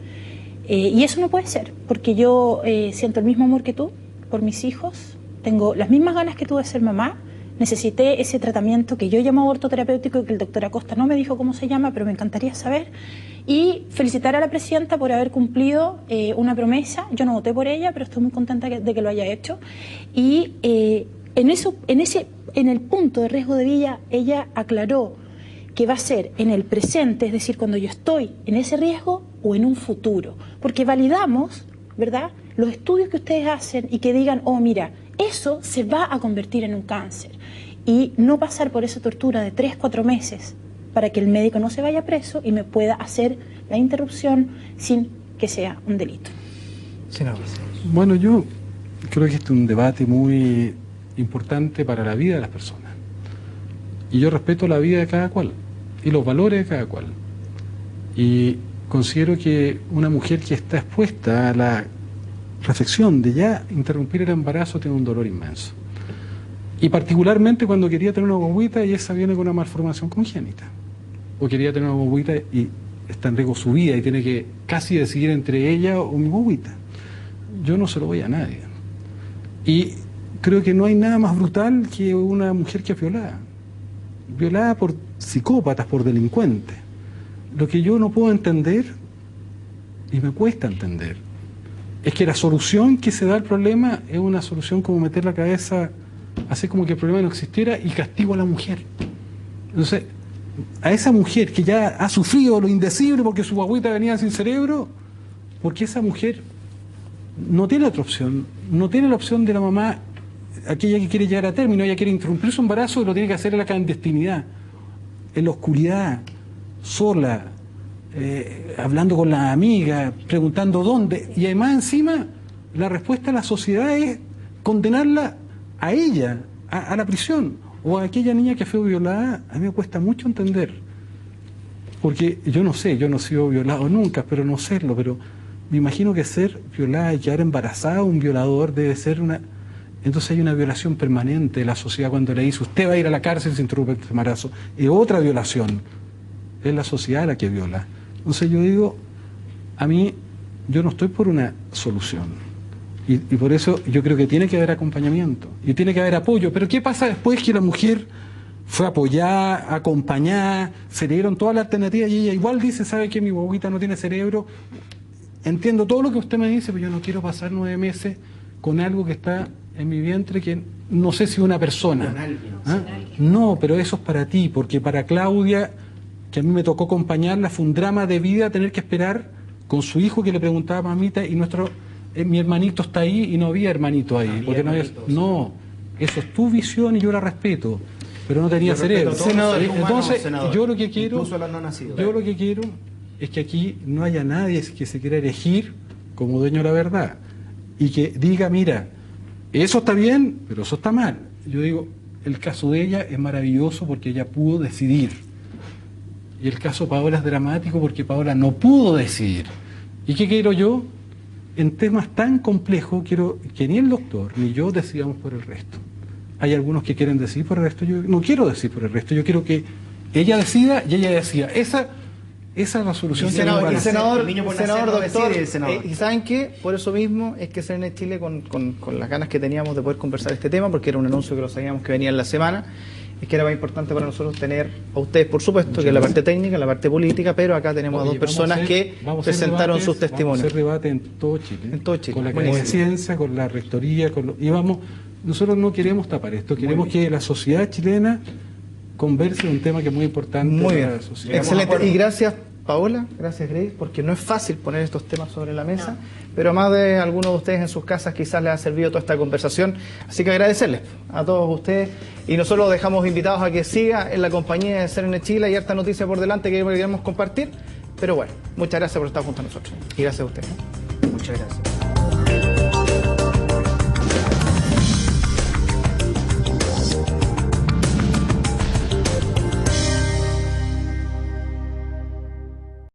y eso no puede ser, porque yo siento el mismo amor que tú por mis hijos, tengo las mismas ganas que tú de ser mamá, necesité ese tratamiento que yo llamo aborto terapéutico y que el doctor Acosta no me dijo cómo se llama, pero me encantaría saber, y felicitar a la presidenta por haber cumplido una promesa. Yo no voté por ella, pero estoy muy contenta de que lo haya hecho, y en el punto de riesgo de vida, ella aclaró que va a ser en el presente, es decir, cuando yo estoy en ese riesgo o en un futuro, porque validamos, ¿verdad?, los estudios que ustedes hacen y que digan, oh, mira, eso se va a convertir en un cáncer, y no pasar por esa tortura de 3-4 meses para que el médico no se vaya preso y me pueda hacer la interrupción sin que sea un delito. Bueno, yo creo que este es un debate muy importante para la vida de las personas. Y yo respeto la vida de cada cual y los valores de cada cual. Y considero que una mujer que está expuesta a la reflexión de ya interrumpir el embarazo tiene un dolor inmenso. Y particularmente cuando quería tener una guaguita y esa viene con una malformación congénita. O quería tener una guaguita y está en riesgo su vida y tiene que casi decidir entre ella o mi guaguita. Yo no se lo voy a nadie. Y creo que no hay nada más brutal que una mujer que es violada. Violada por psicópatas, por delincuentes. Lo que yo no puedo entender, y me cuesta entender, es que la solución que se da al problema es una solución como meter la cabeza, hacer como que el problema no existiera y castigo a la mujer. Entonces, a esa mujer que ya ha sufrido lo indecible porque su guagüita venía sin cerebro, porque esa mujer no tiene otra opción, no tiene la opción de la mamá, aquella que quiere llegar a término, ella quiere interrumpir su embarazo y lo tiene que hacer en la clandestinidad, en la oscuridad, sola, hablando con la amiga, preguntando dónde, y además encima la respuesta de la sociedad es condenarla a ella, a la prisión, o a aquella niña que fue violada. A mí me cuesta mucho entender, porque yo no sé, yo no he sido violado nunca, pero no serlo, pero me imagino que ser violada y quedar embarazada un violador debe ser una... Entonces hay una violación permanente de la sociedad cuando le dice usted va a ir a la cárcel si interrumpe el embarazo, es otra violación, es la sociedad la que viola. Entonces yo digo, a mí, yo no estoy por una solución, Y por eso yo creo que tiene que haber acompañamiento y tiene que haber apoyo. Pero ¿qué pasa después que la mujer fue apoyada, acompañada, se le dieron todas las alternativas y ella igual dice, ¿sabe qué? Mi guaguita no tiene cerebro. Entiendo todo lo que usted me dice, pero yo no quiero pasar 9 meses con algo que está en mi vientre que no sé si una persona. Con alguien. ¿Ah? No, pero eso es para ti, porque para Claudia, que a mí me tocó acompañarla, fue un drama de vida tener que esperar con su hijo que le preguntaba a mamita y mi hermanito está ahí y no había hermanito ahí. Había porque hermanito, no, eso es tu visión y yo la respeto, pero no tenía cerebro. Entonces, yo lo que quiero, incluso los no nacidos. yo lo que quiero es que aquí no haya nadie que se quiera elegir como dueño de la verdad y que diga, mira, eso está bien, pero eso está mal. Yo digo, el caso de ella es maravilloso porque ella pudo decidir. Y el caso de Paola es dramático porque Paola no pudo decidir. ¿Y qué quiero yo? En temas tan complejos, quiero que ni el doctor ni yo decidamos por el resto. Hay algunos que quieren decidir por el resto, yo no quiero decidir por el resto, yo quiero que ella decida y ella decida. Esa resolución El senador, decide, doctor, el senador. ¿y saben qué? Por eso mismo es que Serenade Chile, con las ganas que teníamos de poder conversar este tema, porque era un anuncio que lo sabíamos que venía en la semana, es que era más importante para nosotros tener a ustedes, por supuesto, que es la parte técnica, la parte política, pero acá tenemos a dos personas que presentaron sus testimonios. Vamos a hacer debate en todo Chile. En todo Chile. Con la Academia de Ciencia, con la Rectoría, nosotros no queremos tapar esto, queremos que la sociedad chilena converse en un tema que es muy importante muy bien. para la sociedad. Excelente. Y gracias, Paola, gracias, Grace, porque no es fácil poner estos temas sobre la mesa, pero a más de algunos de ustedes en sus casas quizás les ha servido toda esta conversación. Así que agradecerles a todos ustedes y nosotros los dejamos invitados a que siga en la compañía de Serenade Chile. Hay harta noticia por delante que queremos compartir, pero bueno, muchas gracias por estar junto a nosotros y gracias a ustedes. Muchas gracias.